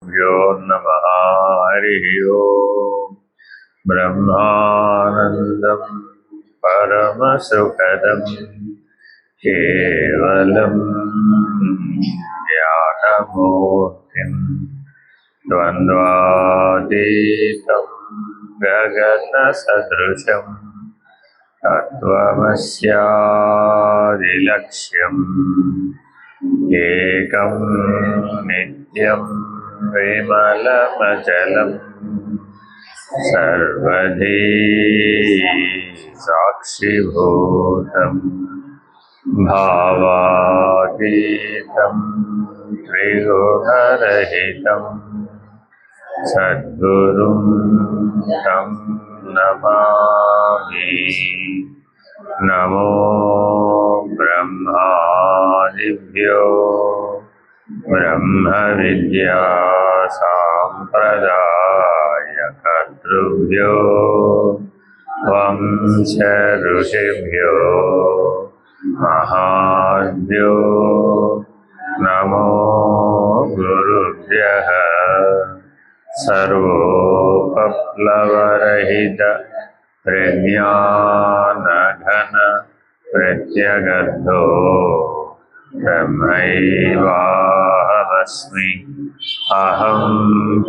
श्रीगुरुभ्यो नमः। हरिः ओम्। ब्रह्मानन्दं परमसुखदं केवलं ज्ञानमूर्तिं द्वन्द्वातीतं गगनसदृशं तत्त्वमस्यादिलक्ष्यम् एकं नित्यं विमलमचलं सर्वधी साक्षिभूतं भावातीतं त्रिगुणरहितं सद्गुरुं तं नमामि। नमो ब्रह्मादिभ्यो ब्रह्मविद्या सम्प्रदायकर्तृभ्यो वंश ऋषिभ्यो महाभ्यो नमो गुरुभ्यः। सर्वोपप्लवरहित प्रज्ञानघन प्रत्यगर्धो ब्रह्मैवाहमस्मि। अहं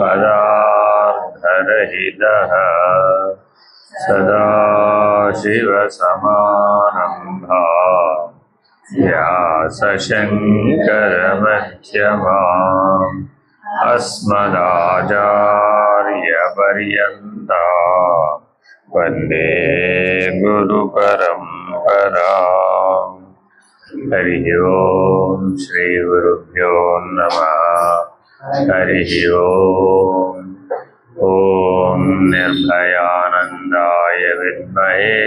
पदार्थरहितः सदाशिवसमारम्भां व्यासशङ्करमध्यमाम् अस्मदाचार्यपर्यन्ताम् वन्दे गुरुपरम्पराम्। हरिः ओम्। श्रीगुरुभ्यो नमः। हरिः ओम्। ॐ निर्भयानन्दाय विद्महे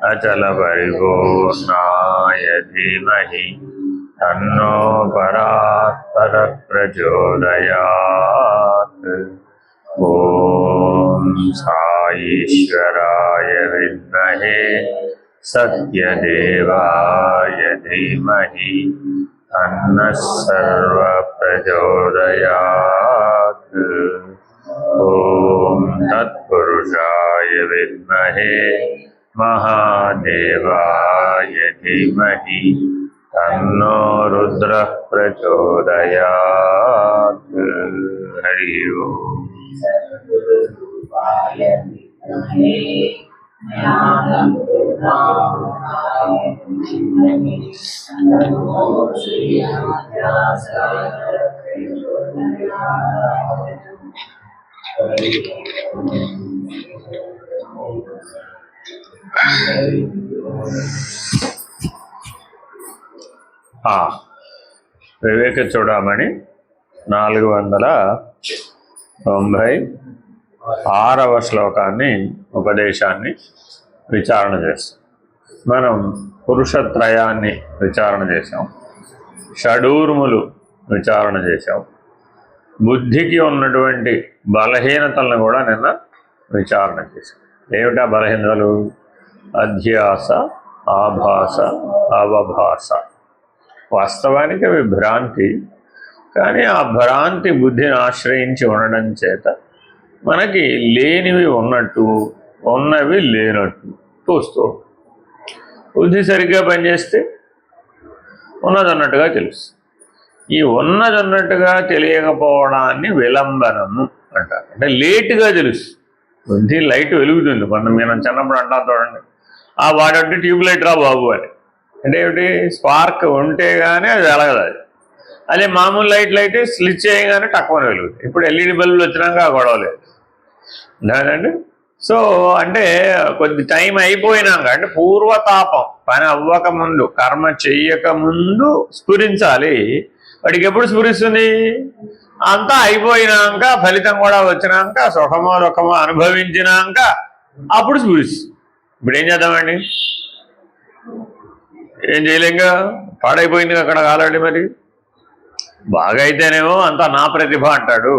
अचलपरिपूर्णाय धीमहि तन्नो परात्परः प्रचोदयात्। ॐ साईश्वराय विद्महे सत्यदेवाय धीमहि तन्नः सर्वः प्रचोदयात्। ॐ तत्पुरुषाय विद्महे महादेवाय धीमहि तन्नो रुद्रः प्रचोदयात्। हरि ओम्। వివేక చూడమని 496వ శ్లోకాన్ని ఉపదేశాన్ని విచారణ చేస్తాం. మనం పురుషత్రయాన్ని విచారణ చేసాం, షడూర్ములు విచారణ చేసాం, బుద్ధికి ఉన్నటువంటి బలహీనతలను కూడా నిన్న విచారణ చేసాం. ఏమిటా బలహీనతలు? అధ్యాస, ఆభాస, అవభాస. వాస్తవానికి అవి భ్రాంతి, కానీ ఆ భ్రాంతి బుద్ధిని ఆశ్రయించి ఉండడం చేత మనకి లేనివి ఉన్నట్టు, ఉన్నవి లేనట్టు చూస్తూ బుద్ధి సరిగ్గా పనిచేస్తే ఉన్నదన్నట్టుగా తెలుస్తుంది. ఈ ఉన్నదన్నట్టుగా తెలియకపోవడాన్ని విలంబనము అంటారు. అంటే లేటుగా తెలుస్తుంది. బుద్ధి లైట్ వెలుగుతుంది. మనం చిన్నప్పుడు అంటాం చూడండి, వాడంటే ట్యూబ్ లైట్ రా బాబు అని. అంటే ఏమిటి? స్పార్క్ ఉంటే కానీ అది వెలగదు. అదే మామూలు లైట్లు అయితే స్విచ్ చేయగానే తక్కువ వెలుగుతుంది. ఇప్పుడు ఎల్ఈడి బల్బులు వచ్చినాక గొడవ లేదు దానండి. సో అంటే కొద్ది టైం అయిపోయినాక, అంటే పూర్వతాపం పని అవ్వకముందు, కర్మ చెయ్యకముందు స్ఫురించాలి. వాడికి ఎప్పుడు స్ఫురిస్తుంది? అంతా అయిపోయినాక, ఫలితం కూడా వచ్చినాక, సుఖమో దుఃఖమో అనుభవించినాక అప్పుడు స్ఫురిస్తుంది. ఇప్పుడు ఏం చేద్దామండి? ఏం చేయలేంగా, పాడైపోయింది అక్కడ కాలండి. మరి బాగా అయితేనేమో అంతా నా ప్రతిభ అంటాడు,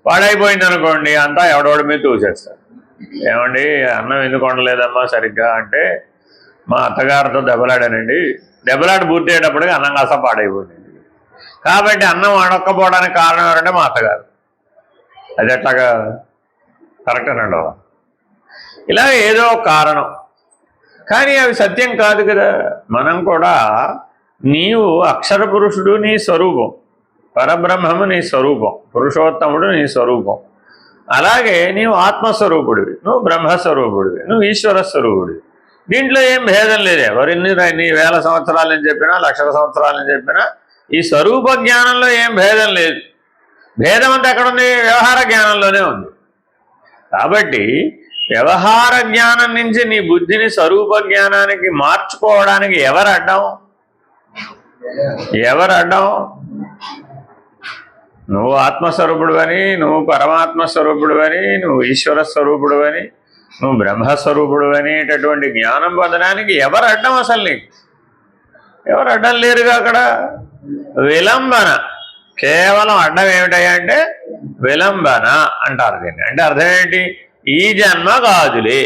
పాడైపోయింది అనుకోండి అంతా ఎవడోడి మీద తోసేస్తాడు. ఏమండి అన్నం ఎందుకు వండలేదమ్మా సరిగ్గా అంటే, మా అత్తగారితో దెబ్బలాడానండి, దెబ్బలాట పూర్తి అయ్యేటప్పటికి అన్నం కాస్త పాడైపోయింది. కాబట్టి అన్నం అడక్కపోవడానికి కారణం ఎవరంటే మా అత్తగారు. అది ఎట్లాగా కరెక్టేనండి. ఇలా ఏదో కారణం, కానీ అవి సత్యం కాదు కదా. మనం కూడా నీవు అక్షర పురుషుడు నీ స్వరూపం, పరబ్రహ్మము నీ స్వరూపం, పురుషోత్తముడు నీ స్వరూపం. అలాగే నీవు ఆత్మస్వరూపుడివి, నువ్వు బ్రహ్మస్వరూపుడివి, నువ్వు ఈశ్వర స్వరూపుడివి. దీంట్లో ఏం భేదం లేదు. ఎవరిన్ని నీ వేల సంవత్సరాలని చెప్పినా లక్షల సంవత్సరాలని చెప్పినా ఈ స్వరూప జ్ఞానంలో ఏం భేదం లేదు. భేదం అంతా ఎక్కడుంది? వ్యవహార జ్ఞానంలోనే ఉంది. కాబట్టి వ్యవహార జ్ఞానం నుంచి నీ బుద్ధిని స్వరూప జ్ఞానానికి మార్చుకోవడానికి ఎవరు అడ్డం? నువ్వు ఆత్మస్వరూపుడు అని, నువ్వు పరమాత్మ స్వరూపుడు అని, నువ్వు ఈశ్వర స్వరూపుడు అని, నువ్వు బ్రహ్మస్వరూపుడు అనేటటువంటి జ్ఞానం పొందడానికి ఎవరు అడ్డం? అసలు నీకు ఎవరు అడ్డం లేరుగా. అక్కడ విలంబన, కేవలం అడ్డం ఏమిటయ్యా అంటే విలంబన అంటారు దీన్ని. అంటే అర్థం ఏంటి? ఈ జన్మ కాదులే.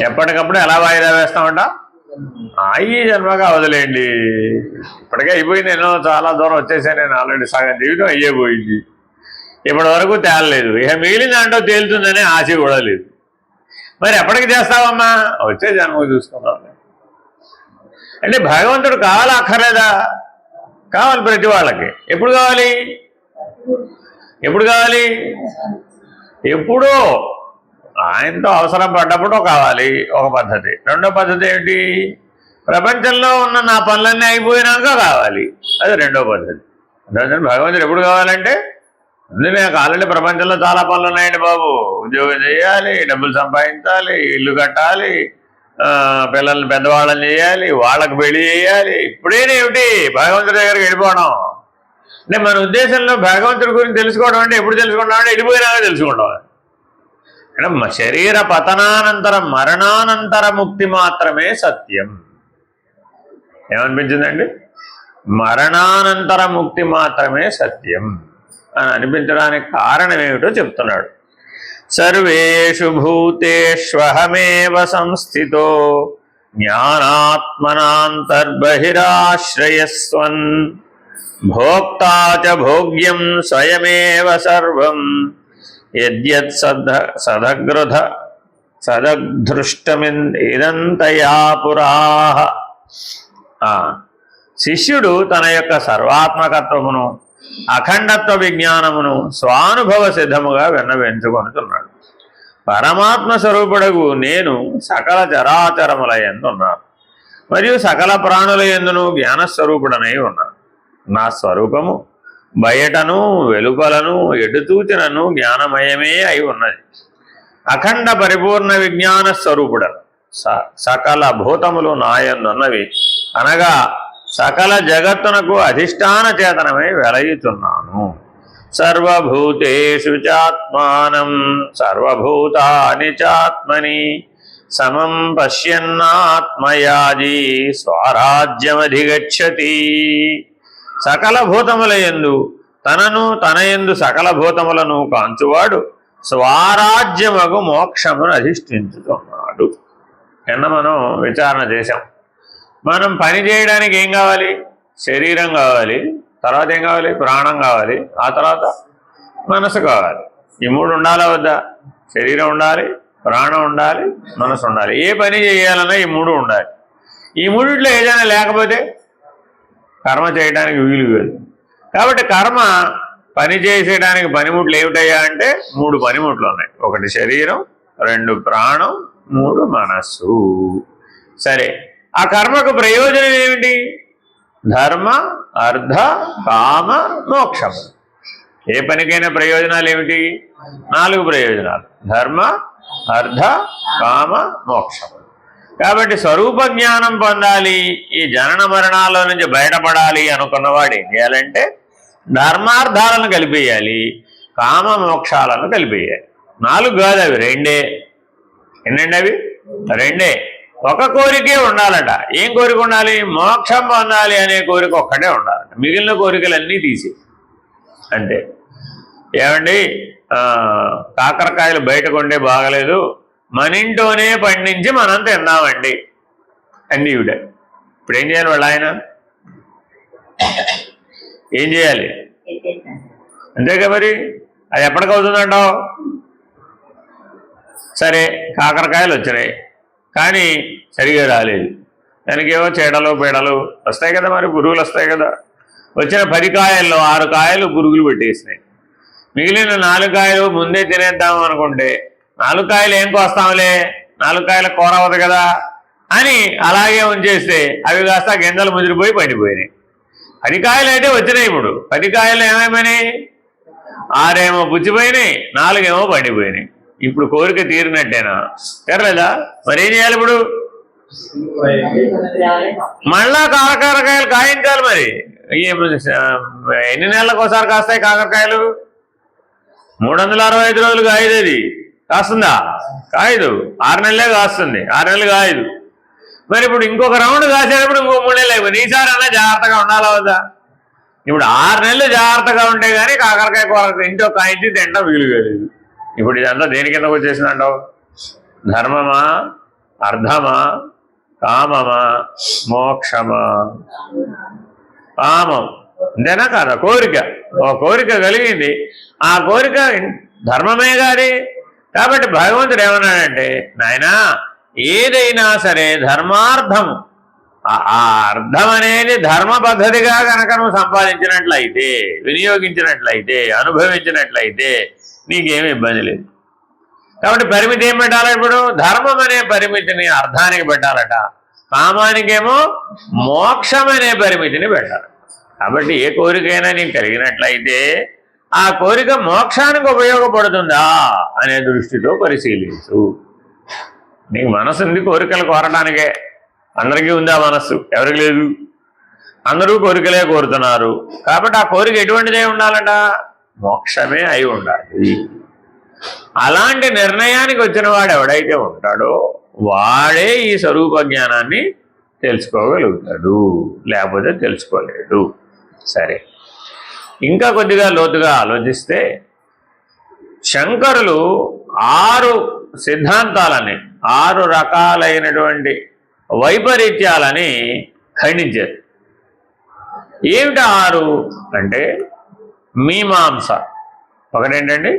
ఎప్పటికప్పుడు ఎలా వాయిదా వేస్తామంట? ఈ జన్మగా వదిలేండి, ఇప్పటికే అయిపోయింది, నేను చాలా దూరం వచ్చేసాను, నేను ఆల్రెడీ సగం జీవితం అయ్యేపోయింది, ఇప్పటి వరకు తేలలేదు, ఇక మిగిలిన దాంట్లో తేలుతుందనే ఆశ కూడా లేదు. మరి ఎప్పటికి చేస్తావమ్మా? వచ్చే జన్మకు చూసుకుందాం. అంటే భగవంతుడు కావాలా అక్కర్లేదా? కావాలి ప్రతి వాళ్ళకి. ఎప్పుడు కావాలి? ఎప్పుడో ఆయనతో అవసరం పడ్డప్పుడు కావాలి ఒక పద్ధతి. రెండో పద్ధతి ఏమిటి? ప్రపంచంలో ఉన్న నా పనులన్నీ అయిపోయినాక కావాలి, అది రెండో పద్ధతి. భగవంతుడు ఎప్పుడు కావాలంటే, అందుకే నాకు ఆల్రెడీ ప్రపంచంలో చాలా పనులు ఉన్నాయండి బాబు, ఉద్యోగం చేయాలి, డబ్బులు సంపాదించాలి, ఇల్లు కట్టాలి, పిల్లల్ని పెద్దవాళ్ళని చేయాలి, వాళ్ళకు పెళ్లి చేయాలి. ఇప్పుడేనేమిటి భగవంతుడి దగ్గరికి వెళ్ళిపోవడం? అంటే మన ఉద్దేశంలో భగవంతుడి గురించి తెలుసుకోవడం అంటే ఎప్పుడు తెలుసుకుంటాం అంటే వెళ్ళిపోయినాక తెలుసుకుంటాం. అంటే శరీర పతనానంతరం మరణానంతర ముక్తి మాత్రమే సత్యం. ఏమనిపించిందండి? మరణానంతర ముక్తి మాత్రమే సత్యం అని అనిపించడానికి కారణం ఏమిటో చెప్తున్నాడు. సర్వేషు భూతేష్వహమేవ సంస్థితో జ్ఞానాత్మనాంతర్బహిరాశ్రయస్వన్ భోక్తా చ భోగ్యం స్వయమేవ సర్వం యద్యత్ సదగృష్టమిదంతయా పురాః. శిష్యుడు తన యొక్క సర్వాత్మకత్వమును అఖండత్వ విజ్ఞానమును స్వానుభవ సిద్ధముగా విన్నవించుకొనుచున్నాడు. పరమాత్మ స్వరూపుడగు నేను సకల చరాచరముల యందు ఉన్నాను, మరియు సకల ప్రాణుల యందును జ్ఞానస్వరూపుడనై ఉన్నాను. నా స్వరూపము బయటను వెలుపలను ఎటుతూచినను జ్ఞానమయమే అయి ఉన్నది. అఖండ పరిపూర్ణ విజ్ఞాన స్వరూపుడను. సకల భూతములు నాయందున్నవి అనగా సకల జగత్తునకు అధిష్టాన చేతనమై వెలయుచున్నాను. సర్వభూతేషు చాత్మానం సర్వభూతాని చాత్మని సమం పశ్యన్నాత్మయాజీ స్వరాజ్యమధిగచ్చతి. సకల భూతముల యందు తనను తన యందు సకల భూతములను కాంచువాడు స్వరాజ్యమగు మోక్షమును అధిష్ఠించుతున్నాడు. నిన్న మనం విచారణ చేశాం. మనం పని చేయడానికి ఏం కావాలి? శరీరం కావాలి, తర్వాత ఏం కావాలి? ప్రాణం కావాలి, ఆ తర్వాత మనసు కావాలి. ఈ మూడు ఉండాలా వద్దా? శరీరం ఉండాలి, ప్రాణం ఉండాలి, మనసు ఉండాలి. ఏ పని చేయాలన్నా ఈ మూడు ఉండాలి. ఈ మూడిట్లో ఏదైనా లేకపోతే కర్మ చేయడానికి వీలు లేదు. కాబట్టి కర్మ పని చేసేయడానికి పనిముట్లు ఏమిటయ్యా అంటే మూడు పనిముట్లు ఉన్నాయి. ఒకటి శరీరం, రెండు ప్రాణం, మూడు మనస్సు. సరే, ఆ కర్మకు ప్రయోజనం ఏమిటి? ధర్మ, అర్థ, కామ, మోక్షం. ఏ పనికైనా ప్రయోజనాలు ఏమిటి? 4 ప్రయోజనాలు: ధర్మ, అర్థ, కామ, మోక్షం. కాబట్టి స్వరూప జ్ఞానం పొందాలి, ఈ జనన మరణాల నుంచి బయటపడాలి అనుకున్నవాడు ఏం చేయాలంటే ధర్మార్థాలను కలిపేయాలి, కామ మోక్షాలను కలిపేయాలి. 4 కాదు, అవి 2. ఎన్నండి అవి? 2. ఒక కోరికే ఉండాలట. ఏం కోరిక ఉండాలి? మోక్షం పొందాలి అనే కోరిక ఒక్కటే ఉండాలట. మిగిలిన కోరికలన్నీ తీసి అంటే ఏమండి, కాకరకాయలు బయట కొండే బాగలేదు, మన ఇంట్లోనే పండించి మనం తిందామండి అండి ఈవిడ. ఇప్పుడు ఏం చేయాలి? వాళ్ళు ఆయన ఏం చేయాలి? అంతేగా మరి. అది ఎప్పటికి అవుతుందంటావు? సరే కాకరకాయలు వచ్చినాయి కానీ సరిగా రాలేదు, దానికేమో చీడలు పీడలు వస్తాయి కదా, మరి పురుగులు వస్తాయి కదా. వచ్చిన 10 కాయల్లో 6 కాయలు పురుగులు పెట్టేసినాయి, మిగిలిన 4 కాయలు ముందే తినేద్దాం అనుకుంటే 4 కాయలు ఏం కోస్తాంలే, 4 కాయల కూర అవ్వదు కదా అని అలాగే ఉంచేస్తే అవి కాస్త గింజలు ముదిరిపోయి పండిపోయినాయి. 10 కాయలు అయితే వచ్చినాయి. ఇప్పుడు 10 కాయలు ఏమైపోయినాయి? 6 ఏమో పుచ్చిపోయినాయి, 4 ఏమో పండిపోయినాయి. ఇప్పుడు కోరిక తీరినట్టేనా? తీరలేదా? మరి ఏం చేయాలి ఇప్పుడు? మళ్ళా కాకరకాయలు కాయించాలి. మరి ఎన్ని నెలలకు ఒకసారి కాస్తాయి కాకరకాయలు? 365 రోజులు కాయదు. అది కాస్తుందా? కాయదు. 6 నెలలే కాస్తుంది, 6 నెలలు కాయదు. మరి ఇప్పుడు ఇంకొక రౌండ్ కాసేటప్పుడు ఇంకో 3 నెలలు అయిపోయింది. ఈసారి అన్నా జాగ్రత్తగా ఉండాలా వద్దా? ఇప్పుడు 6 నెలలు జాగ్రత్తగా ఉంటే కానీ కాకరకాయ కూర ఇంట్లో కాయించి తింటాం వీలు కాలేదు. ఇప్పుడు ఇదంతా దేని కిందకు వచ్చేసిందంటావు? ధర్మమా, అర్థమా, కామమా, మోక్షమా? కామం అంతేనా కాదా? కోరిక. ఓ కోరిక కలిగింది, ఆ కోరిక ధర్మమే కాదు. కాబట్టి భగవంతుడు ఏమన్నాడంటే, నాయనా ఏదైనా సరే ధర్మార్థము, ఆ అర్థం అనేది ధర్మ పద్ధతిగా కనుక నువ్వు సంపాదించినట్లయితే, వినియోగించినట్లయితే, అనుభవించినట్లయితే నీకేమి ఇబ్బంది లేదు. కాబట్టి పరిమితి ఏం పెట్టాలి? ఇప్పుడు ధర్మం అనే పరిమితిని అర్థానికి పెట్టాలట, కామానికేమో మోక్షం అనే పరిమితిని పెట్టాలి. కాబట్టి ఏ కోరికైనా నీకు కలిగినట్లయితే ఆ కోరిక మోక్షానికి ఉపయోగపడుతుందా అనే దృష్టితో పరిశీలించు. నీకు మనసు ఉంది కోరికలు కోరడానికే. అందరికీ ఉందా మనస్సు? ఎవరికి లేదు. అందరూ కోరికలే కోరుతున్నారు. కాబట్టి ఆ కోరిక ఎటువంటిదే ఉండాలట? మోక్షమే అయి ఉండాలి. అలాంటి నిర్ణయానికి వచ్చిన వాడు ఎవడైతే ఉంటాడో వాడే ఈ స్వరూప జ్ఞానాన్ని తెలుసుకోగలుగుతాడు, లేకపోతే తెలుసుకోలేడు. సరే, ఇంకా కొద్దిగా లోతుగా ఆలోచిస్తే శంకరులు 6 సిద్ధాంతాలని, 6 రకాలైనటువంటి వైపరీత్యాలని ఖండించారు. ఏమిటి 6 అంటే? మీమాంస ఒకటేంటండి,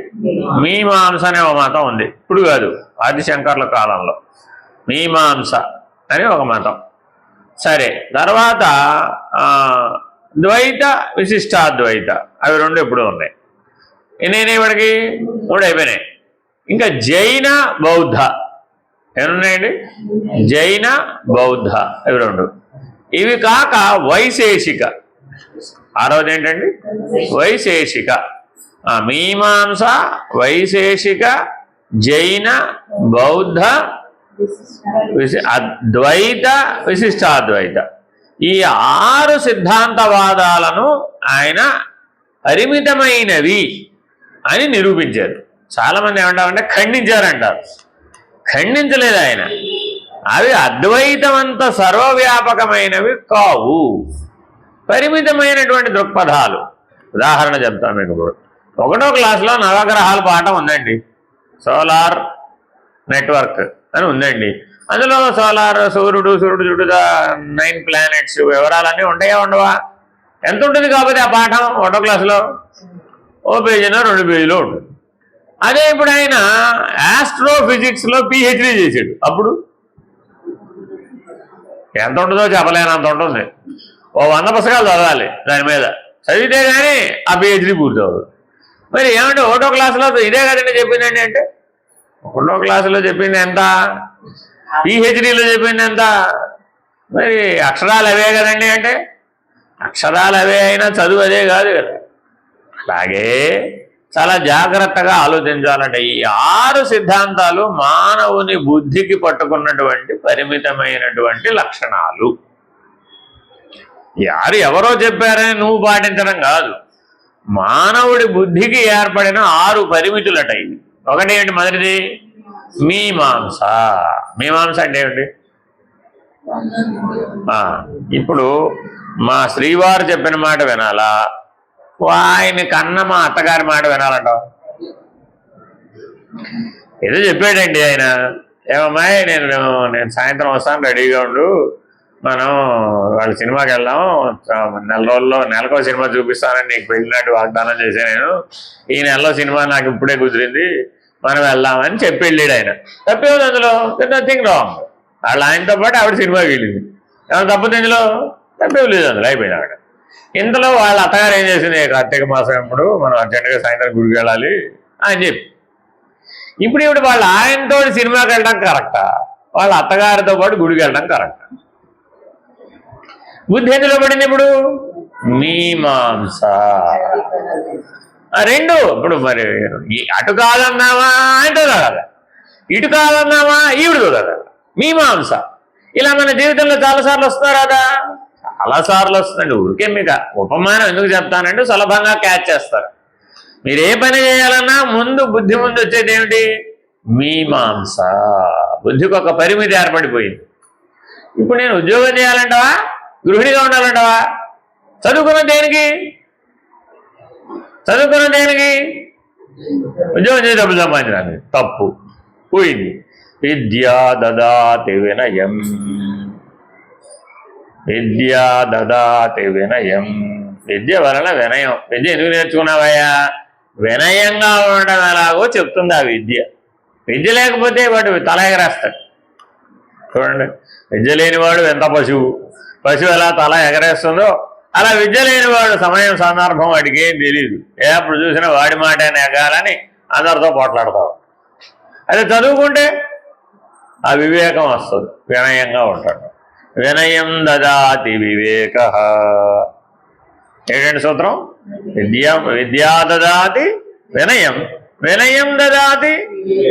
మీమాంస అనే ఒక మతం ఉంది. ఇప్పుడు కాదు, ఆదిశంకర్ల కాలంలో మీమాంస అని ఒక మతం. సరే, తర్వాత ద్వైత, విశిష్టాద్వైత, అవి 2 ఎప్పుడు ఉన్నాయి. ఎన్ని వాడికి? 3 అయిపోయినాయి. ఇంకా జైన, బౌద్ధ ఏమున్నాయండి? జైన, బౌద్ధ, అవి 2. ఇవి కాక వైశేషిక, 6వది ఏంటండి? వైశేషిక. మీమాంస, వైశేషిక, జైన, బౌద్ధ, అద్వైత, విశిష్టాద్వైత, ఈ 6 సిద్ధాంతవాదాలను ఆయన పరిమితమైనవి అని నిరూపించారు. చాలామంది ఏమంటారంటే ఖండించారంటారు. ఖండించలేదు ఆయన. అవి అద్వైతమంత సర్వవ్యాపకమైనవి కావు, పరిమితమైనటువంటి దృక్పథాలు. ఉదాహరణ చెప్తాను మీకు. ఇప్పుడు 1వ క్లాసులో నవగ్రహాల పాఠం ఉందండి. సోలార్ నెట్వర్క్ అని ఉందండి. అందులో సోలార్, సూర్యుడు చుట్టూ 9 ప్లానెట్స్ వివరాలన్నీ ఉంటాయా ఉండవా? ఎంత ఉంటుంది కాబట్టి ఆ పాఠం 1వ క్లాసులో? ఓ పేజీనో 2 పేజీలో ఉంటుంది. అదే ఇప్పుడు ఆయన ఆస్ట్రోఫిజిక్స్లో PhD చేశాడు. అప్పుడు ఎంత ఉంటుందో చెప్పలేనంత ఉంటుంది. ఓ 100 పుస్తకాలు చదవాలి దాని మీద, చదివితే కానీ ఆ PhD పూర్తవుతుంది. మరి ఏమంటే 1వ క్లాసులో ఇదే కదండి చెప్పిందండి అంటే, 1వ క్లాసులో చెప్పింది ఎంత, PhDలో చెప్పింది ఎంత? మరి అక్షరాలు అవే కదండి అంటే, అక్షరాలు అవే అయినా చదువు అదే కాదు కదా. అలాగే చాలా జాగ్రత్తగా ఆలోచించాలంటే ఈ 6 సిద్ధాంతాలు మానవుని బుద్ధికి పట్టుకున్నటువంటి పరిమితమైనటువంటి లక్షణాలు. ఎవరో చెప్పారని నువ్వు పాటించడం కాదు, మానవుడి బుద్ధికి ఏర్పడిన 6 పరిమితులట ఇవి. ఒకటి ఏంటి? మొదటిది మీమాంస. మీమాంస అంటే ఏమిటి? ఇప్పుడు మా శ్రీవారు చెప్పిన మాట వినాలా, ఆయన కన్న మా అత్తగారి మాట వినాలంట? ఏదో చెప్పాడండి ఆయన, ఏమమ్మాయి నేను సాయంత్రం వస్తాను రెడీగా ఉండు, మనం వాళ్ళ సినిమాకి వెళ్దాం, నెలకో సినిమా చూపిస్తానని నీకు వెళ్ళినట్టు వాగ్దానం చేసే నేను, ఈ నెలలో సినిమా నాకు ఇప్పుడే కుదిరింది, మనం వెళ్దామని చెప్పి వెళ్ళాడు ఆయన. తప్పేది అందులో, నథింగ్ రాంగ్. వాళ్ళు ఆయనతో పాటు ఆవిడ సినిమాకి వెళ్ళింది, ఏమైనా తప్పదు ఇందులో? తప్పేం లేదు అందులో, అయిపోయింది అక్కడ. ఇంతలో వాళ్ళ అత్తగారు ఏం చేసింది, కార్తీక మాసం ఎప్పుడు మనం అర్జెంటుగా సాయంత్రం గుడికి వెళ్ళాలి అని చెప్పి. ఇప్పుడు వాళ్ళ ఆయనతో సినిమాకి వెళ్ళడం కరెక్టా, వాళ్ళ అత్తగారితో పాటు గుడికి వెళ్ళడం కరెక్టా? బుద్ధి ఎందులో పడింది ఇప్పుడు? మీమాంస. రెండు. ఇప్పుడు మరి అటు కాదన్నావా ఆయనతో కదా, ఇటు కాదన్నావా ఈవిడితో కదా, మీమాంస. ఇలా మన జీవితంలో చాలాసార్లు వస్తున్నారు కదా, చాలాసార్లు వస్తుందండి. ఊరికే మీకు ఉపమానం ఎందుకు చెప్తానంటే సులభంగా క్యాచ్ చేస్తారు. మీరు ఏ పని చేయాలన్నా బుద్ధి ముందు వచ్చేది ఏమిటి? మీమాంస. బుద్ధికి ఒక పరిమితి ఏర్పడిపోయింది. ఇప్పుడు నేను ఉద్యోగం చేయాలంటావా, గృహిణిగా ఉండాలంటావా? చదువుకున్న దేనికి? ఉద్యోగం చేసి డబ్బులు సంపాదించడానికి. తప్పు, పోయింది. విద్యా దదాతి వినయం, విద్యా దదాతి వినయం. విద్య వలన వినయం. విద్య ఎందుకు నేర్చుకున్నావయ్యా? వినయంగా ఉండడం ఎలాగో చెప్తుంది ఆ విద్య. విద్య లేకపోతే వాడు తల ఎగరేస్తాడు. చూడండి, విద్య లేనివాడు ఎంత పశువు ఎలా తల ఎగరేస్తుందో అలా విద్య లేనివాడు సమయం సందర్భం వాడికి ఏం తెలియదు. ఎప్పుడు చూసినా వాడి మాట నెగాలని అందరితో పోట్లాడతాడు. అదే చదువుకుంటే ఆ వివేకం వస్తుంది, వినయంగా ఉంటాడు. వినయం దదాతి వివేక. ఏంటంటే సూత్రం? విద్యా దదాతి వినయం, వినయం దదాతి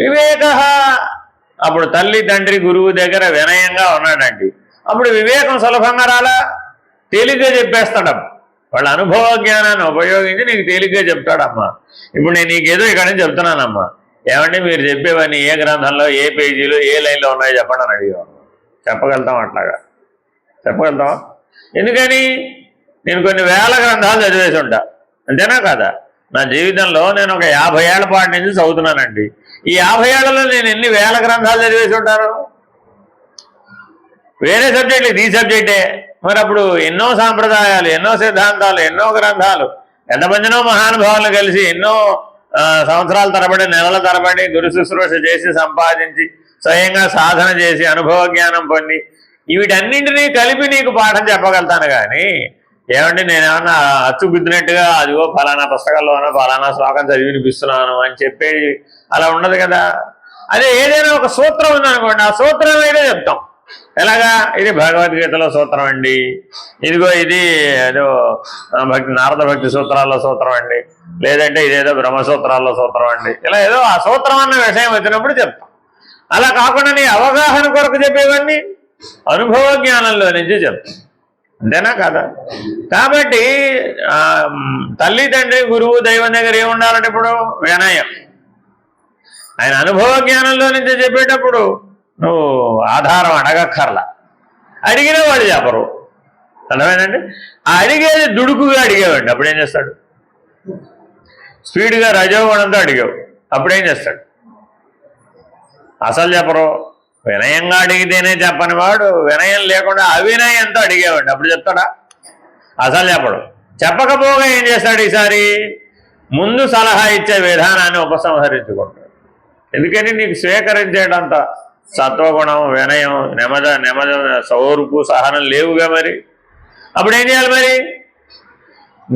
వివేక. అప్పుడు తల్లి తండ్రి గురువు దగ్గర వినయంగా ఉన్నాడండి, అప్పుడు వివేకం సులభంగా రాలా, తేలిగ్గా చెప్పేస్తాడమ్మా. వాళ్ళ అనుభవ జ్ఞానాన్ని ఉపయోగించి నీకు తేలిగ్గా చెప్తాడమ్మా. ఇప్పుడు నేను నీకేదో ఇక్కడ నుంచి చెప్తున్నానమ్మా, ఏమంటే మీరు చెప్పేవన్నీ ఏ గ్రంథంలో ఏ పేజీలో ఏ లైన్లో ఉన్నాయో చెప్పండి అని అడిగాను. చెప్పగలుగుతాం? అట్లాగా చెప్పగలుగుతాం. ఎందుకని? నేను కొన్ని వేల గ్రంథాలు చదివేసి ఉంటా, అంతేనా కదా? నా జీవితంలో నేను ఒక 50 ఏళ్ల పాటు నుంచి చదువుతున్నానండి. ఈ 50 ఏళ్లలో నేను ఎన్ని వేల గ్రంథాలు చదివేసి ఉంటాను? వేరే సబ్జెక్టులు, ఈ సబ్జెక్టే. మరి అప్పుడు ఎన్నో సాంప్రదాయాలు, ఎన్నో సిద్ధాంతాలు, ఎన్నో గ్రంథాలు, ఎంతమందినో మహానుభావులు కలిసి ఎన్నో సంవత్సరాల తరబడి, నెలల తరబడి గురు శుశ్రూష చేసి సంపాదించి స్వయంగా సాధన చేసి అనుభవ జ్ఞానం పొంది వీటన్నింటినీ కలిపి నీకు పాఠం చెప్పగలుగుతాను. కానీ ఏమంటే నేనేమన్నా అచ్చు గుద్దినట్టుగా అదిగో ఫలానా పుస్తకాల్లోనో ఫలానా శ్లోకం చదివి వినిపిస్తున్నాను అని చెప్పేది అలా ఉండదు కదా. అదే ఏదైనా ఒక సూత్రం ఉందనుకోండి, ఆ సూత్రం అయితే చెప్తాం. ఎలాగా? ఇది భగవద్గీతలో సూత్రం అండి, ఇదిగో ఇది ఏదో నారద భక్తి సూత్రాల్లో సూత్రం అండి, లేదంటే ఇదేదో బ్రహ్మసూత్రాల్లో సూత్రం అండి. ఇలా ఏదో ఆ సూత్రం అన్న విషయం వచ్చినప్పుడు చెప్తాం. అలా కాకుండా నీ అవగాహన కొరకు చెప్పేవన్నీ అనుభవ జ్ఞానంలో నుంచి చెప్తాం, అంతేనా కదా? కాబట్టి తల్లి తండ్రి గురువు దైవం దగ్గర ఏముండాలంటే ఇప్పుడు వినయం. ఆయన అనుభవ జ్ఞానంలో నుంచి చెప్పేటప్పుడు నువ్వు ఆధారం అడగక్కర్లా, అడిగినా వాడు చెప్పరు. అర్థమైందండి? ఆ అడిగేది దుడుకుగా అడిగేవాడి, అప్పుడేం చేస్తాడు? స్పీడ్గా రజోగుణంతో అడిగావు, అప్పుడేం చేస్తాడు? అసలు చెప్పరు. వినయంగా అడిగితేనే చెప్పని వాడు వినయం లేకుండా అవినయంతో అడిగేవాడు, అప్పుడు చెప్తాడా? అసలు చెప్పడు. చెప్పకపోగా ఏం చేస్తాడు? ఈసారి ముందు సలహా ఇచ్చే విధానాన్ని ఉపసంహరించుకుంటాడు. ఎందుకని నీకు స్వీకరించేటంత సత్వగుణం, వినయం, నెమద సౌరుపు, సహనం లేవుగా. మరి అప్పుడు ఏం చేయాలి? మరి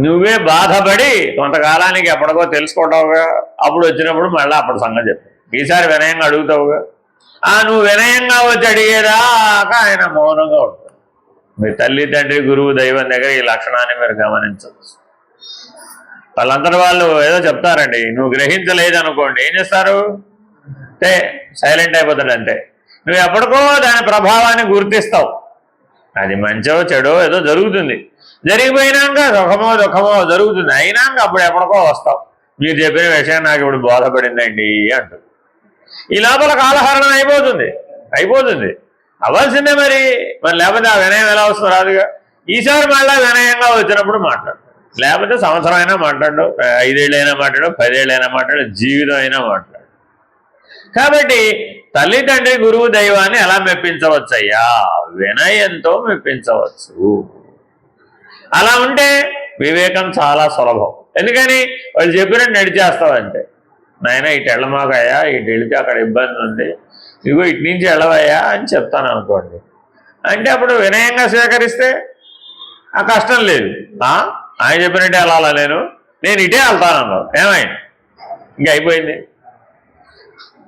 నువ్వే బాధపడి కొంతకాలానికి ఎప్పటికో తెలుసుకుంటావుగా, అప్పుడు వచ్చినప్పుడు మళ్ళీ అప్పుడు సంగతి చెప్పు. ఈసారి వినయంగా అడుగుతావుగా. నువ్వు వినయంగా వచ్చి అడిగేదాకా ఆయన మౌనంగా ఉంటాడు. మీ తల్లి తండ్రి గురువు దైవం దగ్గర ఈ లక్షణాన్ని మీరు గమనించవచ్చు. వాళ్ళందరూ వాళ్ళు ఏదో చెప్తారండి, నువ్వు గ్రహించలేదనుకోండి ఏం చేస్తారు అంటే సైలెంట్ అయిపోతాడు. అంటే నువ్వు ఎప్పటికో దాని ప్రభావాన్ని గుర్తిస్తావు. అది మంచో చెడో ఏదో జరుగుతుంది, జరిగిపోయినాక దుఃఖమో జరుగుతుంది, అయినాక అప్పుడు ఎప్పటికో వస్తావు. మీరు చెప్పిన విషయం నాకు ఇప్పుడు బోధపడిందండి అంటుంది. ఈ లోపల కాలహరణం అయిపోతుంది అవ్వాల్సిందే. మరి లేకపోతే ఆ వినయం ఎలా వస్తుంది? రాదుగా. ఈసారి మళ్ళీ వినయంగా వచ్చినప్పుడు మాట్లాడు, లేకపోతే సంవత్సరం అయినా మాట్లాడు, 5 ఏళ్ళైనా మాట్లాడు, 10 ఏళ్ళైనా మాట్లాడు, జీవితం అయినా మాట్లాడు. కాబట్టి తల్లి తండ్రి గురువు దైవాన్ని ఎలా మెప్పించవచ్చయ్యా? వినయంతో మెప్పించవచ్చు. అలా ఉంటే వివేకం చాలా సులభం. ఎందుకని వాళ్ళు చెప్పినట్టు నడిచేస్తావంటే, నాయన ఇటు వెళ్ళమాకయ్యా, ఇటు వెళితే అక్కడ ఇబ్బంది ఉంది, ఇగో ఇటు నుంచి వెళ్ళవయ్యా అని చెప్తాను అనుకోండి. అంటే అప్పుడు వినయంగా స్వీకరిస్తే ఆ కష్టం లేదు. ఆయన చెప్పినట్టే వెళ్ళాలా, నేను ఇటే వెళ్తాను అన్నావు, ఏమైంది? ఇంక అయిపోయింది.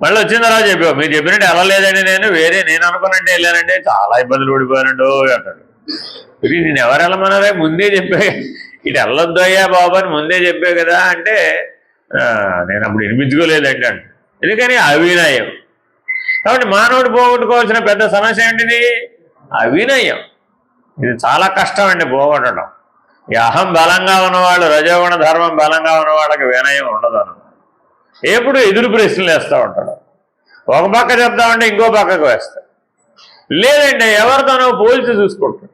మళ్ళీ వచ్చిన తర్వాత చెప్పావు, మీరు చెప్పినట్టు వెళ్ళలేదండి, నేను అనుకున్నట్టే వెళ్ళానంటే చాలా ఇబ్బందులు పడిపోయానండో అంటాడు. నేను ఎవరు వెళ్ళమన్నారే, ముందే చెప్పే, ఇటు వెళ్ళొద్దు అయ్యా బాబు అని ముందే చెప్పే కదా అంటే, నేను అప్పుడు వినిపించుకోలేదండి అంటే. ఎందుకని అవినయం. కాబట్టి మానవుడు పోగొట్టుకోవాల్సిన పెద్ద సమస్య ఏంటిది? అవినయం. ఇది చాలా కష్టం అండి పోగొట్టడం. ఈ అహం బలంగా ఉన్నవాళ్ళు, రజోగుణ ధర్మం బలంగా ఉన్న వాళ్ళకి వినయం ఉండదు అన్నమాట. ఎప్పుడు ఎదురు ప్రశ్నలు వేస్తూ ఉంటాడు. ఒక పక్క చెప్తామంటే ఇంకో పక్కకు వేస్తాడు. లేదంటే ఎవరితోనో పోల్చి చూసుకుంటాడు.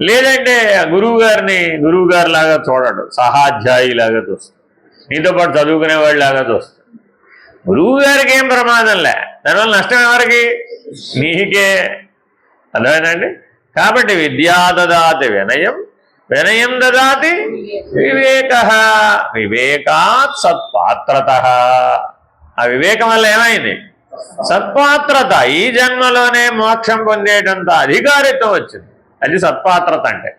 లేదంటే గురువు గారిలాగా చూడడు, సహాధ్యాయిలాగా చూస్తాడు. నీతో పాటు చదువుకునేవాడిలాగా చూస్తాడు. గురువు గారికి ఏం ప్రమాదంలే, దానివల్ల నష్టం ఎవరికి? నీకే. అర్థమైందండి? కాబట్టి విద్యా దదాతి వినయం, వినయం దదాతి వివేక, వివేకాత్ సత్పాత్రత. ఆ వివేకం వల్ల ఏమైంది? సత్పాత్రత. ఈ జన్మలోనే మోక్షం పొందేటంత అధికారిత్వం వచ్చింది. అది సత్పాత్రత అంటే.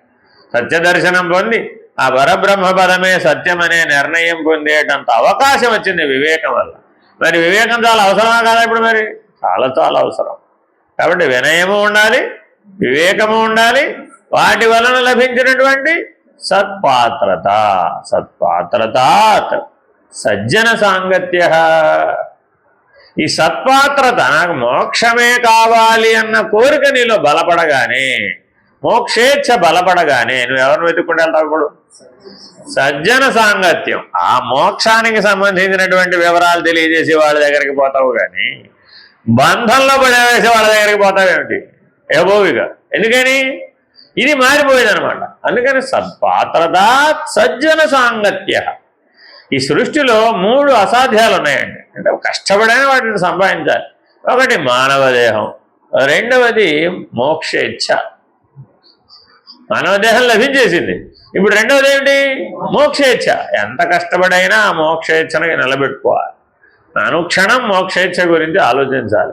సత్యదర్శనం పొంది ఆ పరబ్రహ్మ పదమే సత్యం అనే నిర్ణయం పొందేటంత అవకాశం వచ్చింది వివేకం వల్ల. మరి వివేకం చాలా అవసరమా కాదా? ఇప్పుడు మరి చాలా చాలా అవసరం. కాబట్టి వినయము ఉండాలి, వివేకము ఉండాలి, వాటి వలన లభించినటువంటి సత్పాత్రత. సత్పాత్రతాత్ సజ్జన సాంగత్య. ఈ సత్పాత్రత, నాకు మోక్షమే కావాలి అన్న కోరిక నీలో బలపడగానే, మోక్షేచ్ఛ బలపడగానే నువ్వు ఎవరిని వెతుక్కుంటూ వెళ్తావు? ఇప్పుడు సజ్జన సాంగత్యం. ఆ మోక్షానికి సంబంధించినటువంటి వివరాలు తెలియజేసే వాళ్ళ దగ్గరికి పోతావు, కానీ బంధంలో పడవేసే వాళ్ళ దగ్గరికి పోతావేమిటి? ఏబోవిగా. ఎందుకని? ఇది మారిపోయేదనమాట. అందుకని సత్పాత్రత సజ్జన సాంగత్య. ఈ సృష్టిలో 3 అసాధ్యాలు ఉన్నాయండి. అంటే కష్టపడైన వాటిని సంపాదించాలి. ఒకటి మానవ దేహం, రెండవది మోక్షేచ్ఛ. మానవ దేహం లభించేసింది, ఇప్పుడు రెండవది ఏమిటి? మోక్షేచ్ఛ. ఎంత కష్టపడైనా ఆ మోక్షేచ్ఛను నిలబెట్టుకోవాలి. అనుక్షణం మోక్షేచ్ఛ గురించి ఆలోచించాలి.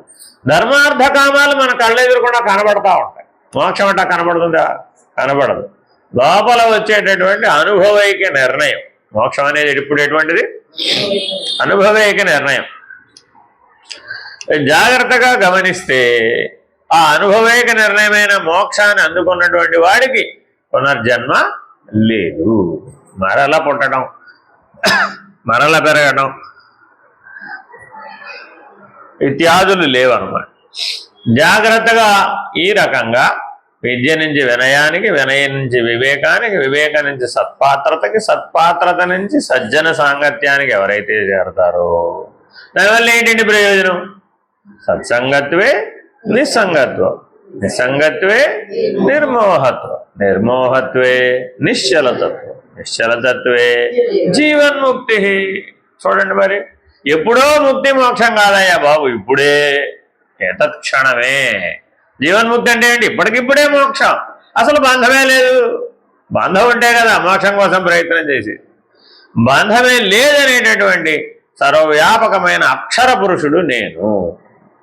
ధర్మార్థ కామాలు మన కళ్ళ ఎదురుకుండా కనబడతా ఉంటాయి. మోక్షం అంటా కనబడుతుందా? కనబడదు. లోపల వచ్చేటటువంటి అనుభవైక నిర్ణయం. మోక్షం అనేది ఇప్పుడు ఎటువంటిది? అనుభవైక నిర్ణయం. జాగ్రత్తగా గమనిస్తే ఆ అనుభవైక నిర్ణయమైన మోక్షాన్ని అందుకున్నటువంటి వాడికి పునర్జన్మ లేదు. మరల పుట్టడం, మరల పెరగడం ఇత్యాదులు లేవన్నమాట. జాగ్రత్తగా ఈ రకంగా విద్య నుంచి వినయానికి, వినయం నుంచి వివేకానికి, వివేకం నుంచి సత్పాత్రతకి, సత్పాత్రత నుంచి సజ్జన సాంగత్యానికి ఎవరైతే చేరతారో దానివల్ల ఏంటంటే ప్రయోజనం? సత్సంగత్వే నిస్సంగత్వం, నిస్సంగత్వే నిర్మోహత్వం, నిర్మోహత్వే నిశ్చలతత్వం, నిశ్చలతత్వే జీవన్ముక్తి. చూడండి, మరి ఎప్పుడో ముక్తి మోక్షం కాదయ్యా బాబు, ఇప్పుడే, ఏతత్క్షణమే. జీవన్ముక్తి అంటే ఏంటి? ఇప్పటికిప్పుడే మోక్షం. అసలు బంధమే లేదు. బంధం ఉంటే కదా మోక్షం కోసం ప్రయత్నం చేసి. బంధమే లేదనేటటువంటి సర్వవ్యాపకమైన అక్షర పురుషుడు నేను.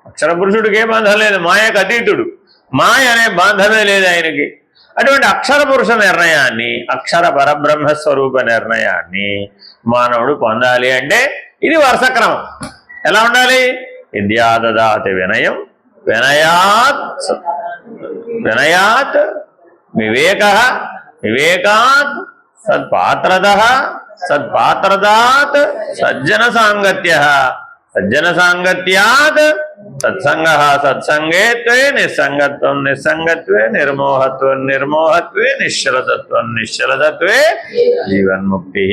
అక్షర పురుషుడికి ఏ బంధం లేదు, మాయకు అతీతుడు. మాయ అనే బంధమే లేదు ఆయనకి. అటువంటి అక్షర పురుష నిర్ణయాన్ని, అక్షర పరబ్రహ్మస్వరూప నిర్ణయాన్ని మానవుడు పొందాలి అంటే ఇది వరుస క్రమం. ఎలా ఉండాలి? విద్యా దదాతి వినయం, వినయాత్ వినయాత్ వివేక, వివేకాత్ సత్పాత్రత, సత్పాత్రతాత్ సజ్జన సాంగత్య, సజ్జన సాంగత్యాత్ సత్సంగ, సత్సంగే త్వే నిస్సంగత్వం, నిస్సంగత్వే నిర్మోహత్వం, నిర్మోహత్వే నిశ్చలతత్వం, నిశ్చలతత్వే జీవన్ముక్తి.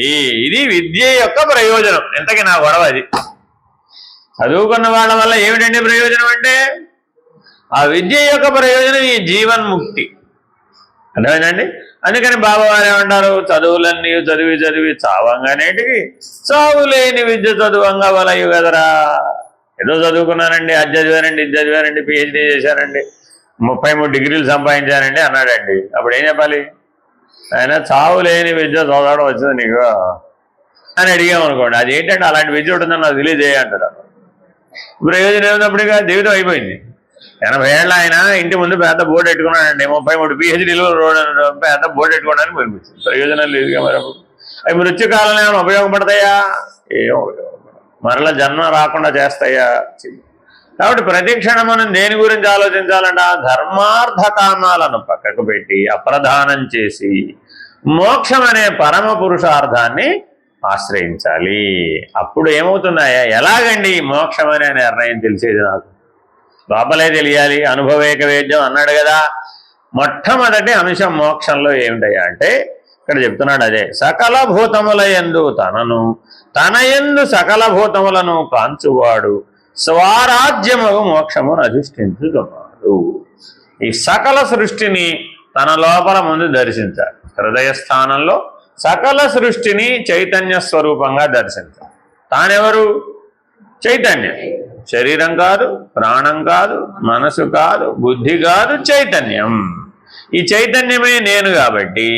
ఇది విద్య యొక్క ప్రయోజనం. ఇంతకీ నా గొడవ అది. చదువుకున్న వాళ్ళ వల్ల ఏమిటండి ప్రయోజనం అంటే, ఆ విద్య యొక్క ప్రయోజనం ఈ జీవన్ముక్తి. అర్థమైందండి? అందుకని బాబావారు ఏమంటారు? చదువులన్నీ చదివి చదివి చావంగానేటికి చావులేని విద్య చదువంగా వలయు కదరా. ఏదో చదువుకున్నానండి, అది చదివానండి, ఇది చదివానండి, PhD చేశానండి, 33 డిగ్రీలు సంపాదించానండి అన్నాడండి. అప్పుడు ఏం చెప్పాలి? ఆయన చావు లేని విద్య చదవడం వచ్చింది నీకు అని అడిగామనుకోండి, అది ఏంటంటే అలాంటి విద్య ఉంటుందని నాకు తెలియజేయ అంటాడు. ప్రయోజనం ఏమైనప్పటికీ జీవితం అయిపోయింది. 80 ఏళ్ళ ఆయన ఇంటి ముందు పెద్ద బోర్డు పెట్టుకున్నాడండి, 33 PhDలు పెద్ద బోర్డు పెట్టుకోవడానికి పంపించింది. ప్రయోజనం లేదుగా. మరి అవి మృత్యుకాలంలో ఏమైనా ఉపయోగపడతాయా? ఏం ఉపయోగపడదు. మరలా జన్మ రాకుండా చేస్తాయా? కాబట్టి ప్రతి క్షణం మనం దేని గురించి ఆలోచించాలంట? ధర్మార్థ కామాలను పక్కకు పెట్టి అప్రధానం చేసి మోక్షం అనే పరమ పురుషార్థాన్ని ఆశ్రయించాలి. అప్పుడు ఏమవుతున్నాయా? ఎలాగండి మోక్షం అనే నిర్ణయం తెలిసేది? నాకు లోపలే తెలియాలి. అనుభవేక వేద్యం అన్నాడు కదా. మొట్టమొదటి అంశం మోక్షంలో ఏమిటయ్యా అంటే ఇక్కడ చెప్తున్నాడు అదే. సకల భూతముల యందు తనను, తన యందు సకల భూతములను కాంచువాడు స్వరాజ్యముగు మోక్షమును అధిష్ఠించుతున్నాడు. ఈ సకల సృష్టిని తన లోపల ముందు దర్శించాలి. హృదయ స్థానంలో సకల సృష్టిని చైతన్య స్వరూపంగా దర్శించాలి. తానెవరు? చైతన్యం. శరీరం కాదు, ప్రాణం కాదు, మనసు కాదు, బుద్ధి కాదు, చైతన్యం. ఈ చైతన్యమే నేను కాబట్టి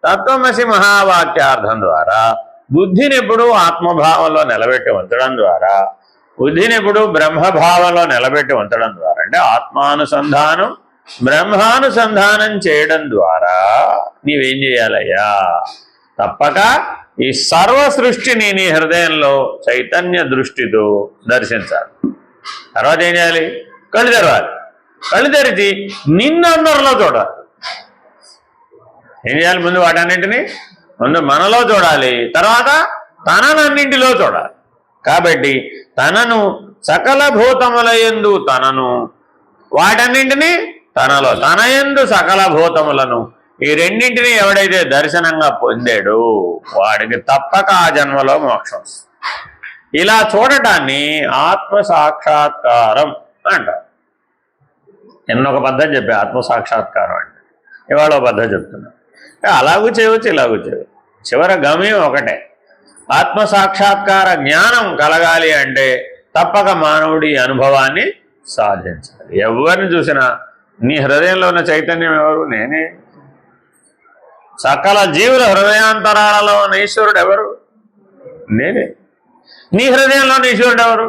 తత్వమసి మహావాక్యార్థం ద్వారా బుద్ధిని ఎప్పుడు ఆత్మభావంలో నిలబెట్టి ఉంచడం ద్వారా, బుద్ధిని ఎప్పుడు బ్రహ్మభావంలో నిలబెట్టి ఉంచడం ద్వారా, అంటే ఆత్మానుసంధానం బ్రహ్మానుసంధానం చేయడం ద్వారా నీవేం చేయాలయ్యా? తప్పక ఈ సర్వ సృష్టిని నీ హృదయంలో చైతన్య దృష్టితో దర్శించాలి. తర్వాత ఏం చేయాలి? కళ్ళు తెరవాలి. కళ్ళు తెరిచి నిన్నందరిలో చూడాలి. ఏం చేయాలి? ముందు వాటన్నింటినీ ముందు మనలో చూడాలి, తర్వాత తననన్నింటిలో చూడాలి. కాబట్టి తనను సకల భూతముల యందు తనను, వాటన్నింటినీ తనలో, తన యందు సకల భూతములను, ఈ రెండింటినీ ఎవడైతే దర్శనంగా పొందాడో వాడికి తప్పక ఆ జన్మలో మోక్షం. ఇలా చూడటాన్ని ఆత్మ సాక్షాత్కారం అంటారు. ఎన్నొక పద్ధతి చెప్పా ఆత్మ సాక్షాత్కారం అంటే. ఇవాళ ఒక పద్ధతి చెప్తున్నా. అలాగూ చేయవచ్చు, ఇలాగూ చేయవచ్చు. చివరి గమ్యం ఒకటే. ఆత్మ సాక్షాత్కార జ్ఞానం కలగాలి అంటే తప్పక మానవుడి అనుభవాన్ని సాధించాలి. ఎవరిని చూసినా నీ హృదయంలో ఉన్న చైతన్యం ఎవరు? నేనే. సకల జీవుల హృదయాంతరాలలో ఉన్న ఈశ్వరుడు ఎవరు? నేనే. నీ హృదయంలో ఉన్న ఈశ్వరుడు ఎవరు?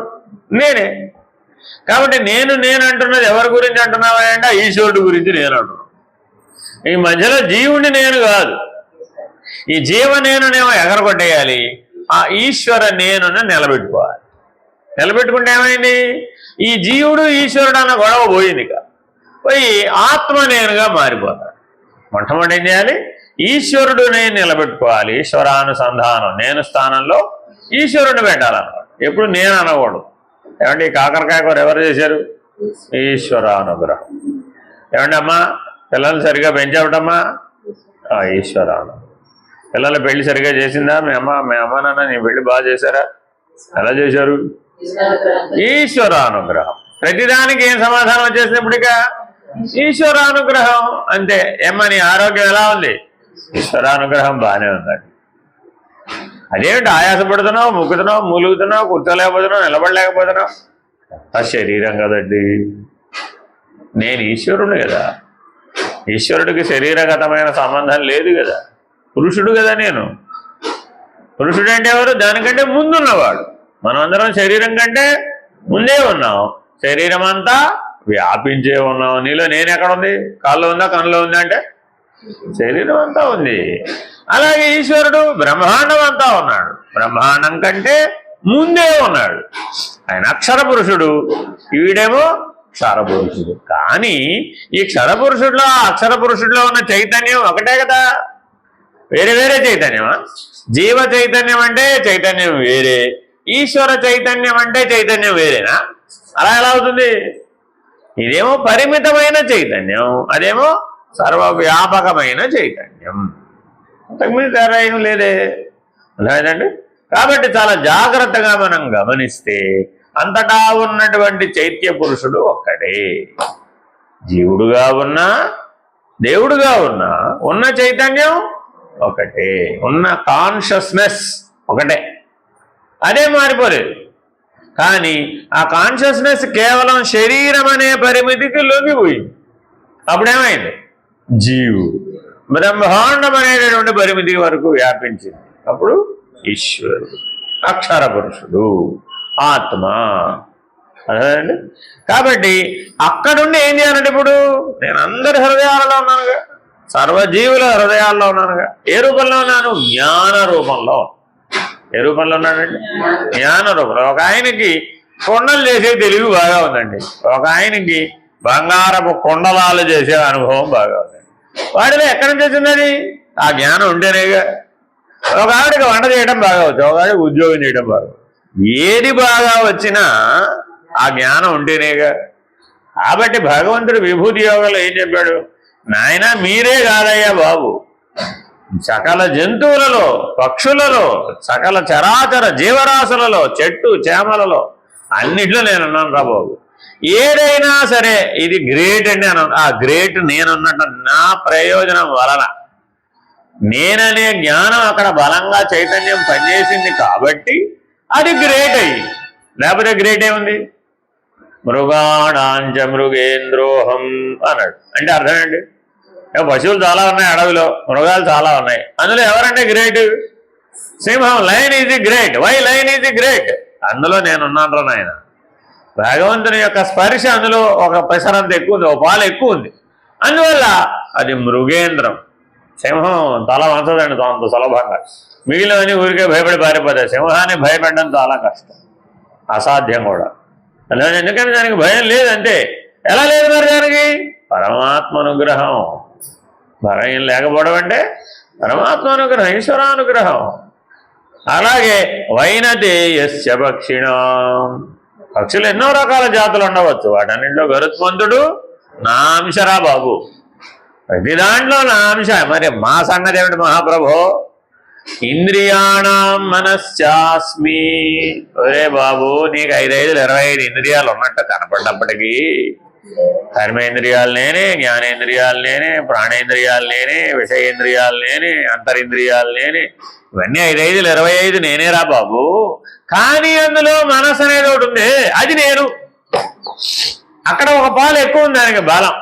నేనే. కాబట్టి నేను అంటున్నది ఎవరి గురించి అంటున్నావా అంటే ఈశ్వరుడు గురించి నేను అంటున్నాను. ఈ మధ్యలో జీవుడిని నేను కాదు, ఈ జీవనేనునేమో ఎగరగొట్టేయాలి, ఆ ఈశ్వర నేనుని నిలబెట్టుకోవాలి. నిలబెట్టుకుంటే ఏమైంది? ఈ జీవుడు ఈశ్వరుడు అన్న గొడవ పోయింది. పోయి ఆత్మ నేనుగా మారిపోతాడు. మొట్టమొదటి ఏం చేయాలి? ఈశ్వరుడు నేను నిలబెట్టుకోవాలి. ఈశ్వరానుసంధానం, నేను స్థానంలో ఈశ్వరుడిని పెట్టాలన్నమాట. ఎప్పుడు నేను అనకూడదు. ఏమంటే ఈ కాకరకాయ కూర ఎవరు చేశారు? ఈశ్వరానుగ్రహం. ఏమంటే అమ్మా పిల్లల్ని సరిగా పెంచావటమ్మా? ఈశ్వరాను. పిల్లల పెళ్లి సరిగా చేసిందా మీ అమ్మ నాన్న? నీ పెళ్లి బాగా చేశారా? ఎలా చేశారు? ఈశ్వరానుగ్రహం. ప్రతిదానికి ఏం సమాధానం వచ్చేసినప్పటిక ఈశ్వరానుగ్రహం అంతే. ఏమ్మా నీ ఆరోగ్యం ఎలా ఉంది? ఈశ్వరానుగ్రహం బాగానే ఉందండి. అదేమిటి ఆయాసపడుతున్నావు, ముక్కుతున్నావు, మూలుగుతున్నావు, కూర్చోలేకపోతున్నావు, నిలబడలేకపోతున్నావు? ఆ శరీరం కదండి. నేను ఈశ్వరుడు కదా. ఈశ్వరుడికి శరీరగతమైన సంబంధం లేదు కదా. పురుషుడు కదా నేను. పురుషుడు అంటే ఎవరు? దానికంటే ముందున్నవాడు. మనం అందరం శరీరం కంటే ముందే ఉన్నాం. శరీరం అంతా వ్యాపించే ఉన్నాం. నీలో నేను ఎక్కడ ఉంది? కాళ్ళు ఉందా, కన్నులో ఉందా అంటే శరీరం అంతా ఉంది. అలాగే ఈశ్వరుడు బ్రహ్మాండం అంతా ఉన్నాడు. బ్రహ్మాండం కంటే ముందే ఉన్నాడు. ఆయన అక్షర పురుషుడు, వీడేమో క్షరపురుషుడు. కానీ ఈ క్షరపురుషుడిలో అక్షర పురుషుడిలో ఉన్న చైతన్యం ఒకటే కదా. వేరే వేరే చైతన్యమా? జీవ చైతన్యం అంటే చైతన్యం వేరే, ఈశ్వర చైతన్యం అంటే చైతన్యం వేరేనా? అలా ఎలా అవుతుంది? ఇదేమో పరిమితమైన చైతన్యం, అదేమో సర్వవ్యాపకమైన చైతన్యం. అంతకుమించి తేడా ఏం లేదే. అర్థమైందండి? కాబట్టి చాలా జాగ్రత్తగా మనం గమనిస్తే అంతటా ఉన్నటువంటి చైత్య పురుషుడు ఒక్కడే. జీవుడుగా ఉన్నా దేవుడుగా ఉన్నా ఉన్న చైతన్యం ఒకటే, ఉన్న కాన్షియస్నెస్ ఒకటే. అదే మారిపోలేదు. కానీ ఆ కాన్షియస్నెస్ కేవలం శరీరం అనే పరిమితికి లొంగిపోయింది. అప్పుడేమైంది? జీవు బ్రహ్మాండం అనేటటువంటి పరిమితి వరకు వ్యాపించింది. అప్పుడు ఈశ్వరుడు, అక్షర పురుషుడు, ఆత్మ. అదేండి. కాబట్టి అక్కడుండి ఏం చేయాలంటే, ఇప్పుడు నేను అందరి హృదయాలలో ఉన్నానుగా, సర్వజీవుల హృదయాల్లో ఉన్నానుగా. ఏ రూపంలో ఉన్నాను? జ్ఞాన రూపంలో. ఏ రూపంలో ఉన్నాడండి? జ్ఞాన రూపంలో. ఒక ఆయనకి కొండలు చేసే తెలివి బాగా ఉందండి, ఒక ఆయనకి బంగారపు కొండలాలు చేసే అనుభవం బాగా ఉందండి. వాడిలో ఎక్కడి నుంచి వచ్చిందని? ఆ జ్ఞానం ఉంటేనేగా. ఒక ఆవిడకి వంట చేయడం బాగా వచ్చు, ఒక ఆవిడకి ఉద్యోగం చేయడం బాగా. ఏది బాగా వచ్చినా ఆ జ్ఞానం ఉంటేనేగా. కాబట్టి భగవంతుడు విభూతి యోగంలో ఏం చెప్పాడు? నాయన మీరే కాదయ్యా బాబు, సకల జంతువులలో, పక్షులలో, సకల చరాచర జీవరాశులలో, చెట్టు చేమలలో అన్నిట్లో నేనున్నాను రా బాబు. ఏదైనా సరే ఇది గ్రేట్ అండి అని. ఆ గ్రేట్ నేనున్నట్టు నా ప్రయోజనం వలన, నేననే జ్ఞానం అక్కడ బలంగా చైతన్యం పనిచేసింది కాబట్టి అది గ్రేట్ అయ్యింది. లేకపోతే గ్రేట్ ఏముంది? మృగాణాంచ మృగేంద్రోహం అన్నాడు. అంటే అర్థం ఏంటి? పశువులు చాలా ఉన్నాయి అడవిలో, మృగాలు చాలా ఉన్నాయి. అందులో ఎవరంటే గ్రేట్? సింహం. Lion is the great. Why lion is the great? అందులో నేనున్నాను రా నాయన. భగవంతుని యొక్క స్పర్శ అందులో ఒక పెసరంత ఎక్కువ ఉంది, ఒక పాలు ఎక్కువ ఉంది. అందువల్ల అది మృగేంద్రం. సింహం తల వంచదండి అంత సులభంగా. మిగిలినవన్నీ ఊరికే భయపడి పారిపోతాయి. సింహాన్ని భయపడడం చాలా కష్టం, అసాధ్యం కూడా. అలా ఎందుకంటే దానికి భయం లేదంతే. ఎలా లేదు మరి దానికి? పరమాత్మ అనుగ్రహం. భయం లేకపోవడం అంటే పరమాత్మ అనుగ్రహం, ఈశ్వరానుగ్రహం. అలాగే వైనతే యస్య పక్షిణాం. పక్షులు ఎన్నో రకాల జాతులు ఉండవచ్చు, వాటన్నింటిలో గరుత్మంతుడు నా అంశరా బాబు. ప్రతి దాంట్లో నా అంశ. మరి మా సంగతి ఏమిటి మహాప్రభో? ఇంద్రియాణం మనశ్చాస్మి. ఒరే బాబు, నీకు 5, 25 ఇంద్రియాలు ఉన్నట్టు కనపడ్డప్పటికీ కర్మేంద్రియాలు నేనే, జ్ఞానేంద్రియాలు నేనే, ప్రాణేంద్రియాలు నేనే, విషయేంద్రియాలు నేనే, అంతరింద్రియాలు నేనే. ఇవన్నీ 5, 25 నేనేరా బాబు. కానీ అందులో మనసు అనేది ఒకటి ఉంది, అది నేను. అక్కడ ఒక పాలు ఎక్కువ ఉంది దానికి బలం.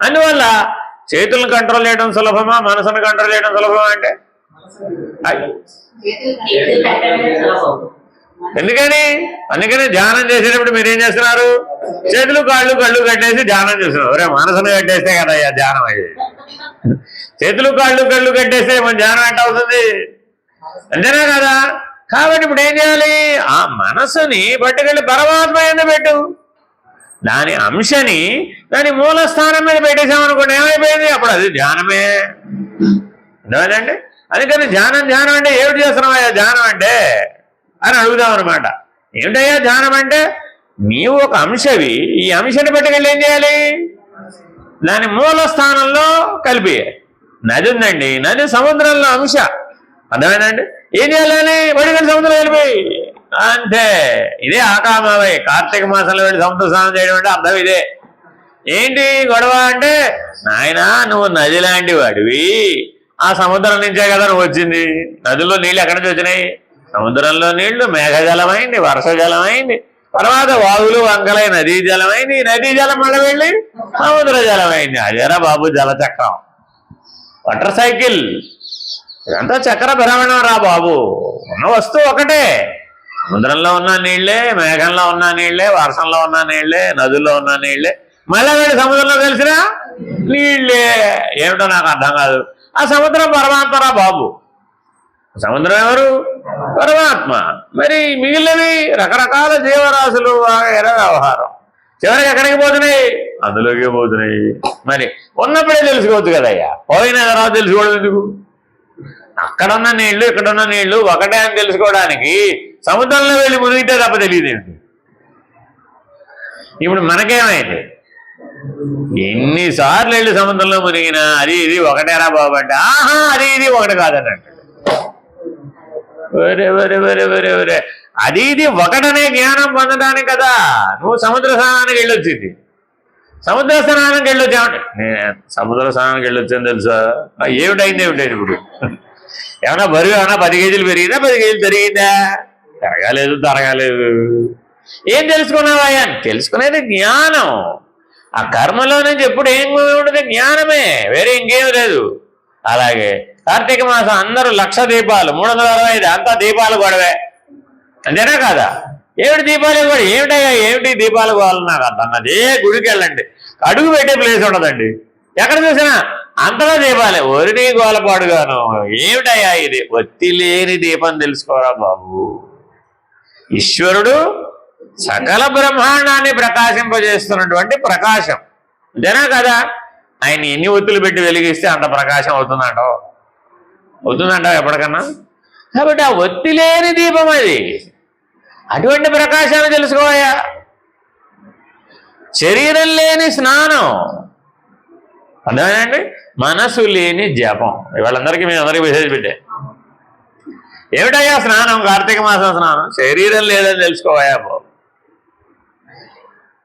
అందువల్ల చేతులను కంట్రోల్ చేయడం సులభమా, మనసును కంట్రోల్ చేయడం సులభమా అంటే అందుకని ధ్యానం చేసేటప్పుడు మీరేం చేస్తున్నారు? చేతులు కాళ్ళు కళ్ళు కట్టేసి ధ్యానం చేస్తున్నారు. ఒరే మనసును కట్టేస్తే కదా ధ్యానం అయ్యేది. చేతులు కాళ్ళు కళ్ళు కట్టేస్తే మన ధ్యానం ఎంత అవుతుంది? అంతేనా కదా? కాబట్టి ఇప్పుడు ఏం చేయాలి? ఆ మనసుని పట్టుకెళ్ళి పరమాత్మ మీద పెట్టు. దాని అంశని దాని మూల స్థానం మీద పెట్టేసామనుకోండి, ఏమైపోయింది? అప్పుడు అది ధ్యానమే. అర్థమైందండి? అందుకని ధ్యానం అంటే ఏమిటి చేస్తున్నావయ్యా ధ్యానం అంటే అని అడుగుదాం అనమాట. ఏమిటయ్యా ధ్యానం అంటే? నీవు ఒక అంశవి, ఈ అంశాన్ని పట్టుకెళ్ళి ఏం చేయాలి? దాని మూల స్థానంలో కలిపి. నది ఉందండి, నది సముద్రంలో అంశ. అర్థమైందండి? ఏం చేయాలని? పట్టుకెళ్ళి సముద్రం కలిపి అంతే. ఇదే ఆకామావై. కార్తీక మాసంలో వెళ్ళి సముద్ర స్నానం చేయడం అంటే అర్థం ఇదే. ఏంటి గొడవ అంటే, నాయనా నువ్వు నది లాంటి వాడివి, ఆ సముద్రం నుంచే కదా నువ్వు వచ్చింది. నదుల్లో నీళ్ళు ఎక్కడి నుంచి వచ్చినాయి? సముద్రంలో నీళ్లు మేఘజలమైంది, వర్షజలమైంది, తర్వాత వాగులు వంకలై నదీ జలమైంది, నదీ జలం మళ్ళీ వెళ్ళి సముద్ర జలమైంది. అదేరా బాబు జలచక్రం, వాటర్ సైకిల్. ఇదంతా చక్ర భ్రమణం రా బాబు. ఉన్న వస్తువు ఒకటే. సముద్రంలో ఉన్న నీళ్లే, మేఘంలో ఉన్న నీళ్లే, వర్షంలో ఉన్న నీళ్లే, నదుల్లో ఉన్న నీళ్లే, మళ్ళీ వెళ్ళి సముద్రంలో కలిసినా నీళ్లే. ఏమిటో నాకు అర్థం కాదు. ఆ సముద్రం పరమాత్మరా బాబు. సముద్రం ఎవరు? పరమాత్మ. మరి మిగిలినవి రకరకాల జీవరాశులు, వ్యవహారం. చివరికి ఎక్కడికి పోతున్నాయి? అందులోకి పోతున్నాయి. మరి ఉన్నప్పుడే తెలుసుకోవచ్చు కదయ్యా, పోయిన తర్వాత తెలుసుకోవడం ఎందుకు? అక్కడున్న నీళ్లు ఇక్కడున్న నీళ్లు ఒకటే అని తెలుసుకోవడానికి సముద్రంలో వెళ్ళి మునిగితే తప్ప తెలియదేంటి? ఇప్పుడు మనకేమైంది? ఎన్నిసార్లు వెళ్ళి సముద్రంలో మునిగినా అది ఇది ఒకటేరా బాబు అంటే, ఆహా అది ఇది ఒకటి కాదని అంటాడు. ఒరే అది ఇది ఒకటనే జ్ఞానం పొందడానికి కదా నువ్వు సముద్ర స్నానానికి వెళ్ళొచ్చింది. సముద్ర స్నానానికి వెళ్ళొచ్చామంటే, నేను సముద్ర స్నానానికి వెళ్ళొచ్చాను తెలుసా? ఏమిటైంది ఇప్పుడు? ఏమన్నా బరువు ఏమన్నా 10 కేజీలు పెరిగిందా? 10 కేజీలు పెరిగిందా? తరగలేదు. ఏం తెలుసుకున్నావయ్యా? తెలుసుకునేది జ్ఞానం. ఆ కర్మలో నుంచి ఎప్పుడు ఏం ఉండదు, జ్ఞానమే, వేరే ఇంకేం లేదు. అలాగే కార్తీక మాసం అందరూ 1,00,000 దీపాలు, 365 అంతా దీపాలు గొడవే, అంతేనా కాదా? ఏమిటి దీపాలు కూడా? ఏమిటయ్యా ఏమిటి దీపాలు గోవాలి? నాకు అర్థం కాదు. ఏ గుడికి వెళ్ళండి, అడుగు పెట్టే ప్లేస్ ఉండదండి, ఎక్కడ చూసినా అంతలో దీపాలే, ఒరిని గోలపాడుగాను. ఏమిటయ్యా ఇది? ఒత్తి లేని దీపం తెలుసుకోరా బాబు. ఈశ్వరుడు సకల బ్రహ్మాండాన్ని ప్రకాశింపజేస్తున్నటువంటి ప్రకాశం, అంతేనా కదా? ఆయన ఎన్ని ఒత్తులు పెట్టి వెలిగిస్తే అంత ప్రకాశం అవుతుందంటావు? అవుతుందంటావు ఎప్పటికన్నా? కాబట్టి ఆ ఒత్తి లేని దీపం అది, అటువంటి ప్రకాశాన్ని తెలుసుకోవయ్యా. శరీరం లేని స్నానం, అర్థమేనండి? మనసు లేని జపం. ఇవాళందరికీ మేము అందరికీ మెసేజ్ పెట్టే, ఏమిటయ్యా స్నానం? కార్తీక మాసం స్నానం. శరీరం లేదని తెలుసుకోవయ్యా బాబు.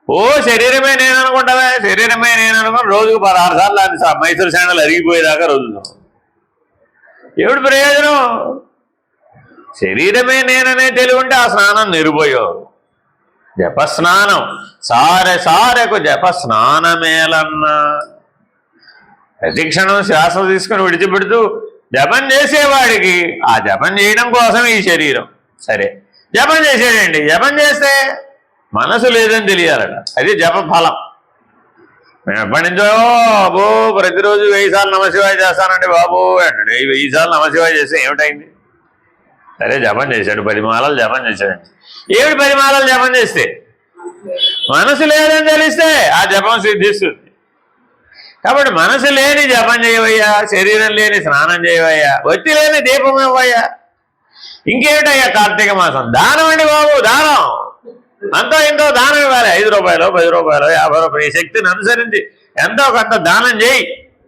ఓ శరీరమే నేను అనుకుంటావా? శరీరమే నేను అనుకుని రోజుకు 16 సార్లు అది మైసూరు శాండలు అరిగిపోయేదాకా రోజు. ఏమిటి ప్రయోజనం? శరీరమే నేననే తెలివి ఉంటే ఆ స్నానం నిరుపోయావు. జపస్నానం సారె సారెకు జప స్నానమేలన్నా. ప్రతి క్షణం శ్వాస తీసుకుని విడిచిపెడుతూ జపం చేసేవాడికి ఆ జపం చేయడం కోసం ఈ శరీరం. సరే, జపం చేసేయండి. జపం చేస్తే మనసు లేదని తెలియాలట, అది జప ఫలం. మేము ఎప్పటి నుంచో బాబు ప్రతిరోజు 1000 సార్లు నమశివాయ చేస్తానండి బాబు అంటాడు. 1000 సార్లు నమశివాయ చేస్తే ఏమిటైంది? సరే జపం చేశాడు, 10 మాలలు జపం చేశాడండి. ఏమిటి 10 మాలలు జపం చేస్తే? మనసు లేదని తెలిస్తే ఆ జపం సిద్ధిస్తుంది. కాబట్టి మనసు లేని జపం చేయవయ్యా, శరీరం లేని స్నానం చేయవయ్యా, ఒత్తి లేని దీపం ఇవ్వయ్యా. ఇంకేమిటయ్యా కార్తీక మాసం? దానం అండి బాబు, దానం. అంతో ఎంతో దానం ఇవ్వాలి. 5 రూపాయలు, 10 రూపాయలు, 50 రూపాయలు, ఈ శక్తిని అనుసరించి ఎంతో కొంత దానం చేయి.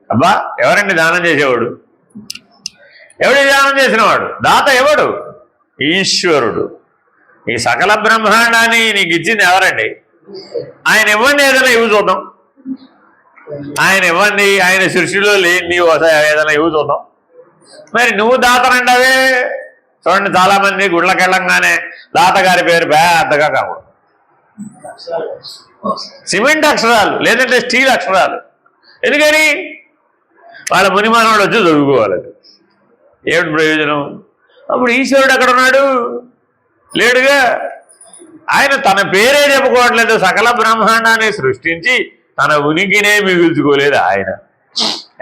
అబ్బా, ఎవరండి దానం చేసేవాడు? ఎవడు దానం చేసినవాడు? దాత ఎవడు? ఈశ్వరుడు. ఈ సకల బ్రహ్మాండాన్ని నీకు ఇచ్చింది ఎవరండి? ఆయన ఇవ్వండి, ఏదైనా ఇవ్వు చూద్దాం. ఆయన ఇవ్వండి, ఆయన సృష్టిలో లేని నీవు ఏదైనా ఇవ్వు చూద్దాం. మరి నువ్వు దాతనండవే. చూడండి, చాలా మంది గుళ్ళకి వెళ్ళంగానే దాతగారి పేరు పెద్దగా కాకూడదు, సిమెంట్ అక్షరాలు లేదంటే స్టీల్ అక్షరాలు. ఎందుకని? వాళ్ళ మునిమానవాడు వచ్చి చదువుకోవాలి. ఏమిటి ప్రయోజనం? అప్పుడు ఈశ్వరుడు ఎక్కడ ఉన్నాడు? లేడుగా. ఆయన తన పేరే చెప్పుకోవట్లేదు, సకల బ్రహ్మాండాన్ని సృష్టించి తన ఉనికినే మిగుల్చుకోలేదు. ఆయన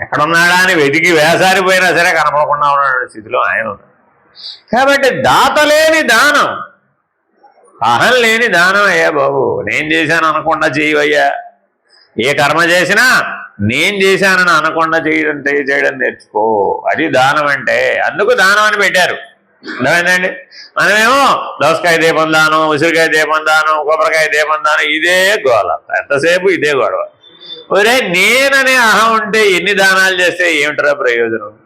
ఎక్కడున్నాడా అని వెతికి వేసారిపోయినా సరే కనపడకుండా ఉన్న స్థితిలో ఆయన ఉన్నాడు. కాబట్టి దాత లేని దానం, అహం లేని దానం అయ్యా బాబు. నేను చేశాను అనకుండా చేయవయ్యా. ఏ కర్మ చేసినా నేను చేశానని అనకుండా చేయడం నేర్చుకో. అది దానం అంటే. అందుకు దానం అని పెట్టారు. అర్థమైందండి? మనమేమో దోసకాయ దీపం దానం, ఉసిరికాయ దీపం దానం, కొబ్బరికాయ దీపం దానం, ఇదే గోల, ఎంతసేపు ఇదే గొడవ. ఒరే, నేననే అహం ఉంటే ఎన్ని దానాలు చేస్తే ఏమిటరా ప్రయోజనం?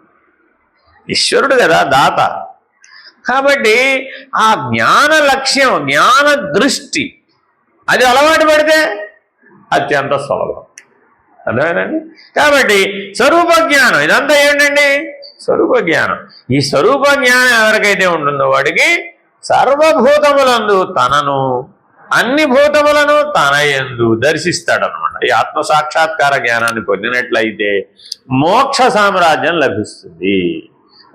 ఈశ్వరుడు కదా దాత. కాబట్టి ఆ జ్ఞాన లక్ష్యం, జ్ఞాన దృష్టి అది అలవాటు పడితే అత్యంత సులభం. అర్థమేనండి? కాబట్టి స్వరూప జ్ఞానం ఇదంతా ఏంటండి? స్వరూప జ్ఞానం. ఈ స్వరూప జ్ఞానం ఎవరికైతే ఉంటుందో వాడికి సర్వభూతములందు తనను, అన్ని భూతములను తన యందు దర్శిస్తాడనమాట. ఈ ఆత్మసాక్షాత్కార జ్ఞానాన్ని పొందినట్లయితే మోక్ష సామ్రాజ్యం లభిస్తుంది.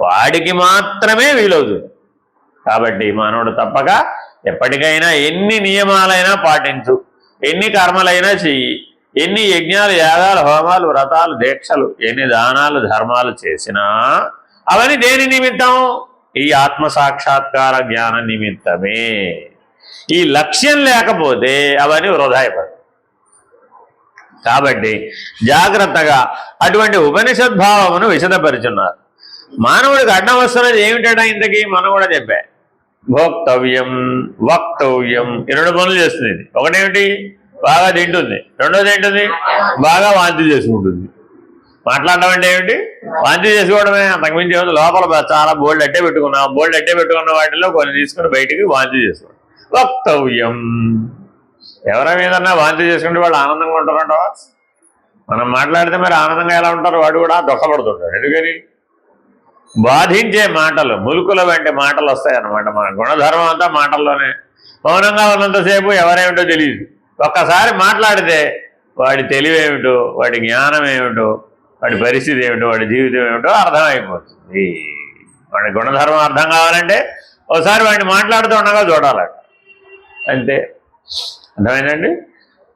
వాడికి మాత్రమే వీలవుతుంది. కాబట్టి మానవుడు తప్పక ఎప్పటికైనా ఎన్ని నియమాలైనా పాటించు, ఎన్ని కర్మలైనా చెయ్యి, ఎన్ని యజ్ఞాలు, యాగాలు, హోమాలు, వ్రతాలు, దీక్షలు, ఎన్ని దానాలు, ధర్మాలు చేసినా అవన్నీ దేని నిమిత్తం? ఈ ఆత్మసాక్షాత్కార జ్ఞాన నిమిత్తమే. ఈ లక్ష్యం లేకపోతే అవన్నీ వృధాయిపడతాయి. కాబట్టి జాగ్రత్తగా అటువంటి ఉపనిషద్భావమును విశదపరుచున్నారు. మానవుడికి అడ్డం వస్తున్నది ఏమిటా? ఇంతకీ మనం కూడా చెప్పా, భోక్తవ్యం, వక్తవ్యం, ఈ 2 పనులు చేస్తుంది. ఇది ఒకటేమిటి? బాగా తింటుంది. రెండోది ఏంటుంది? బాగా వాంతి చేసుకుంటుంది. మాట్లాడడం అంటే ఏమిటి? వాంతి చేసుకోవడమే, అంతకుమించి ఏమిటి? లోపల చాలా బోల్డ్ అట్టే పెట్టుకున్నాం. బోల్డ్ అట్టే పెట్టుకున్న వాటిలో కొన్ని తీసుకుని బయటికి వాంతి చేసుకోవడం. వక్తవ్యం, ఎవరి మీదన్నా వాంతి చేసుకుంటే వాళ్ళు ఆనందంగా ఉంటారంటావా? మనం మాట్లాడితే మరి ఆనందంగా ఎలా ఉంటారు? వాడు కూడా దుఃఖపడుతుంటాడు. ఎందుకని? బాధించే మాటలు, ములుకుల వంటి మాటలు వస్తాయన్నమాట. మన గుణధర్మం అంతా మాటల్లోనే. మౌనంగా ఉన్నంతసేపు ఎవరేమిటో తెలియదు. ఒక్కసారి మాట్లాడితే వాడి తెలివేమిటో, వాడి జ్ఞానం ఏమిటో, వాడి పరిస్థితి ఏమిటో, వాడి జీవితం ఏమిటో అర్థమైపోతుంది. వాడి గుణధర్మం అర్థం కావాలంటే ఒకసారి వాడిని మాట్లాడుతూ ఉండగా చూడాలట, అంతే. అర్థమైందండి?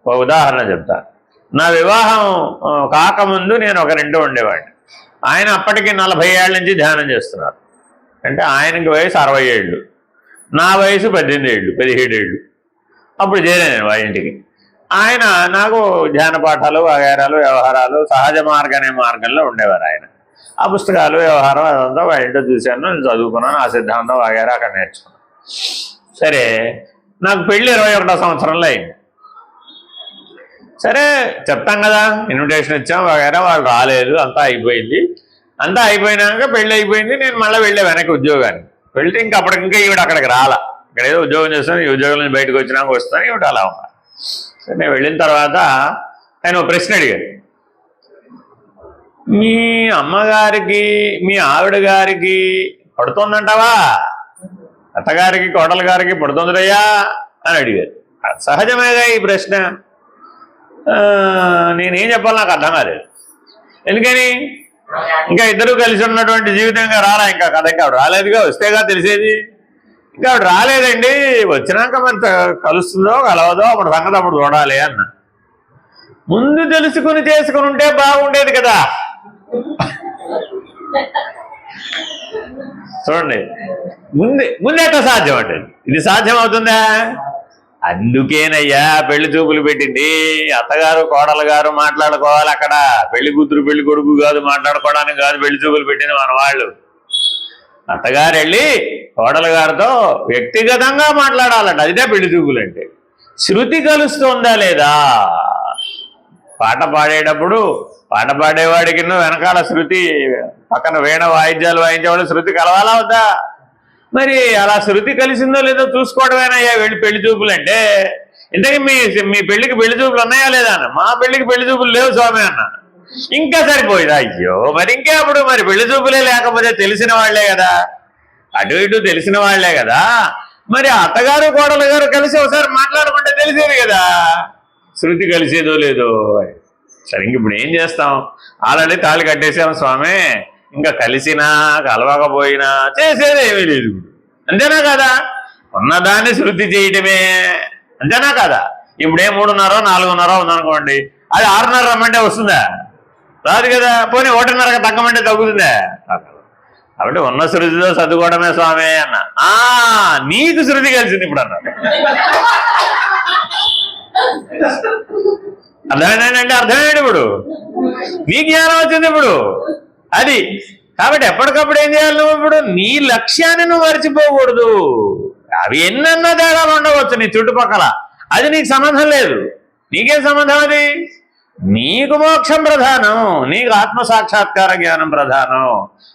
ఒక ఉదాహరణ చెప్తాను. నా వివాహం కాకముందు నేను ఒకరింటూ ఉండేవాడిని. ఆయన అప్పటికి 40 ఏళ్ళ నుంచి ధ్యానం చేస్తున్నారు. అంటే ఆయనకి వయసు 60 ఏళ్ళు, నా వయసు 18 ఏళ్ళు, 17 ఏళ్ళు. అప్పుడు చేరాను నేను వాళ్ళ ఇంటికి. ఆయన నాకు ధ్యాన పాఠాలు, వగైరాలు, వ్యవహారాలు, సహజ మార్గ అనే మార్గంలో ఉండేవారు ఆయన. ఆ పుస్తకాలు, వ్యవహారం అదంతా వాళ్ళ ఇంట్లో చూశాను, నేను చదువుకున్నాను. ఆ సిద్ధాంతం వగైరా అక్కడ నేర్చుకున్నాను. సరే, నాకు పెళ్ళి 21వ సంవత్సరంలో అయింది. సరే చెప్తాం కదా, ఇన్విటేషన్ ఇచ్చాం వగైరా, వాళ్ళు రాలేదు, అంతా అయిపోయింది. అంతా అయిపోయినాక పెళ్ళి అయిపోయింది. నేను మళ్ళీ వెళ్ళే వెనక్కి ఉద్యోగానికి వెళ్తే ఇంకా ఈవిడ అక్కడికి రాలా. ఇక్కడ ఏదో ఉద్యోగం చేస్తాను, ఈ ఉద్యోగం నుంచి బయటకు వచ్చినాక వస్తాను, ఈవిడ అలా ఉన్నా. సరే, నేను వెళ్ళిన తర్వాత ఆయన ఒక ప్రశ్న అడిగాడు. మీ అమ్మగారికి మీ ఆవిడ గారికి పడుతుందంటావా? అత్తగారికి కోడల గారికి పడుతుందయ్యా అని అడిగారు. సహజమేగా ఈ ప్రశ్న. నేనేం చెప్పాలి నాకు అర్థం కాలేదు. ఎందుకని? ఇంకా ఇద్దరు కలిసి ఉన్నటువంటి జీవితంగా రాలా, ఇంకా కథ ఇంకా ఆవిడ రాలేదుగా, వస్తేగా తెలిసేది. ఇంకా ఆవిడ రాలేదండి, వచ్చినాక మరి కలుస్తుందో కలవదో అప్పుడు సంగతి అప్పుడు చూడాలి అన్న. ముందు తెలుసుకుని చేసుకుని ఉంటే బాగుండేది కదా. చూడండి, ముందెట్లా సాధ్యం అంటే ఇది సాధ్యం అవుతుందా? అందుకేనయ్యా పెళ్లి చూపులు పెట్టింది. అత్తగారు కోడలు గారు మాట్లాడుకోవాలి అక్కడ. పెళ్లి కూతురు పెళ్లి కొడుకు కాదు, మాట్లాడుకోవడానికి కాదు పెళ్లి చూపులు పెట్టింది మన వాళ్ళు. అత్తగారు వెళ్ళి కోడలు గారితో వ్యక్తిగతంగా మాట్లాడాలంట. అదిదే పెళ్లి చూపులు అంటే. శృతి కలుస్తుందా లేదా? పాట పాడేటప్పుడు పాట పాడేవాడికి వెనకాల శృతి, పక్కన వీణ వాయిద్యాలు వాయించేవాళ్ళు శృతి కలవాలా వద్దా? మరి అలా శృతి కలిసిందో లేదో చూసుకోవడమేనయ్యా పెళ్లి చూపులు అంటే. ఇంతకీ మీ పెళ్లికి పెళ్లి చూపులు ఉన్నాయా లేదా అన్న. మా పెళ్లికి పెళ్లి చూపులు లేవు స్వామి అన్న. ఇంకా సరిపోయింది. అయ్యో, మరి ఇంకే అప్పుడు మరి పెళ్లి చూపులే లేకపోతే తెలిసిన వాళ్లే కదా, అటు ఇటు తెలిసిన వాళ్లే కదా. మరి అత్తగారు కోడలు గారు కలిసి ఒకసారి మాట్లాడుకుంటే తెలిసేది కదా శృతి కలిసేదో లేదో. సరే, ఇంక ఇప్పుడు ఏం చేస్తాం? ఆల్రెడీ తాళి కట్టేసాం స్వామి, ఇంకా కలిసినా కలవకపోయినా చేసేది ఏమీ లేదు. అంతేనా కదా? ఉన్నదాన్ని శృతి చేయటమే, అంతేనా కదా? ఇప్పుడే 3:30 4:30 ఉందనుకోండి, అది 6:30 రమ్మంటే వస్తుందా? రాదు కదా. పోనీ 1:30కి తగ్గమంటే తగ్గుతుందా? కాబట్టి ఉన్న శృతితో చదువుకోవడమే స్వామి అన్న. నీకు శృతి కలిసింది ఇప్పుడు అన్నాడు. అర్థమేనంటే అర్థమేంటి? ఇప్పుడు నీ జ్ఞానం వచ్చింది ఇప్పుడు. అది కాబట్టి ఎప్పటికప్పుడు ఏం చేయాలి నువ్వు? ఇప్పుడు నీ లక్ష్యాన్ని నువ్వు మర్చిపోకూడదు. అవి ఎన్నెన్నో తేడాలు ఉండవచ్చు నీ చుట్టుపక్కల, అది నీకు సంబంధం లేదు. నీకేం సంబంధం? అది నీకు మోక్షం ప్రధానం, నీకు ఆత్మసాక్షాత్కార జ్ఞానం ప్రధానం.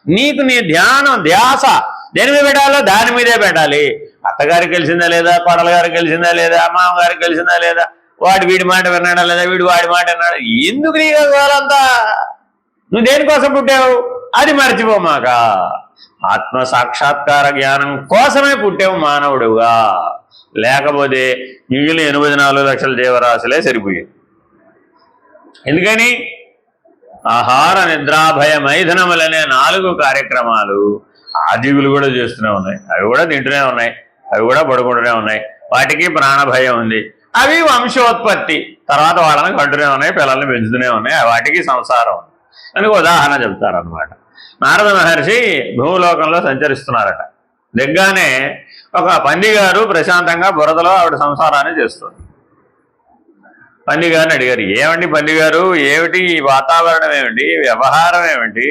నీకు నీ ధ్యానం ధ్యాస దేని మీద పెట్టాలో దాని మీదే పెట్టాలి. అత్తగారికి తెలిసిందా లేదా, కోడల గారికి తెలిసిందా లేదా, మామగారికి తెలిసిందా లేదా, వాడు వీడి మాట విన్నాడా లేదా, వీడు వాడి మాట విన్నాడా, ఎందుకు నీకు వాళ్ళంతా? నువ్వు దేనికోసం పుట్టావు అది మర్చిపోమాక. ఆత్మ సాక్షాత్కార జ్ఞానం కోసమే పుట్టావు మానవుడుగా. లేకపోతే మిగిలిన 84 లక్షల జీవరాశులే సరిపోయాయి. ఎందుకని? ఆహార నిద్రాభయ మైథునములనే 4 కార్యక్రమాలు ఆ జీవులు కూడా చేస్తూనే ఉన్నాయి. అవి కూడా తింటూనే ఉన్నాయి, అవి కూడా పడుకుంటూనే ఉన్నాయి. వాటికి ప్రాణభయం ఉంది. అవి వంశోత్పత్తి, తర్వాత వాళ్ళని కంటూనే ఉన్నాయి, పిల్లల్ని పెంచుతూనే ఉన్నాయి. వాటికి సంసారం ఉంది అని ఉదాహరణ చెప్తారనమాట. నారద మహర్షి భూలోకంలో సంచరిస్తున్నారట. దిగ్గానే ఒక పందిగారు ప్రశాంతంగా బురదలో ఆవిడ సంసారాన్ని చేస్తుంది. పందిగారిని అడిగారు, ఏమండి పందిగారు, ఏమిటి ఈ వాతావరణం, ఏమిటి వ్యవహారం, ఏమిటి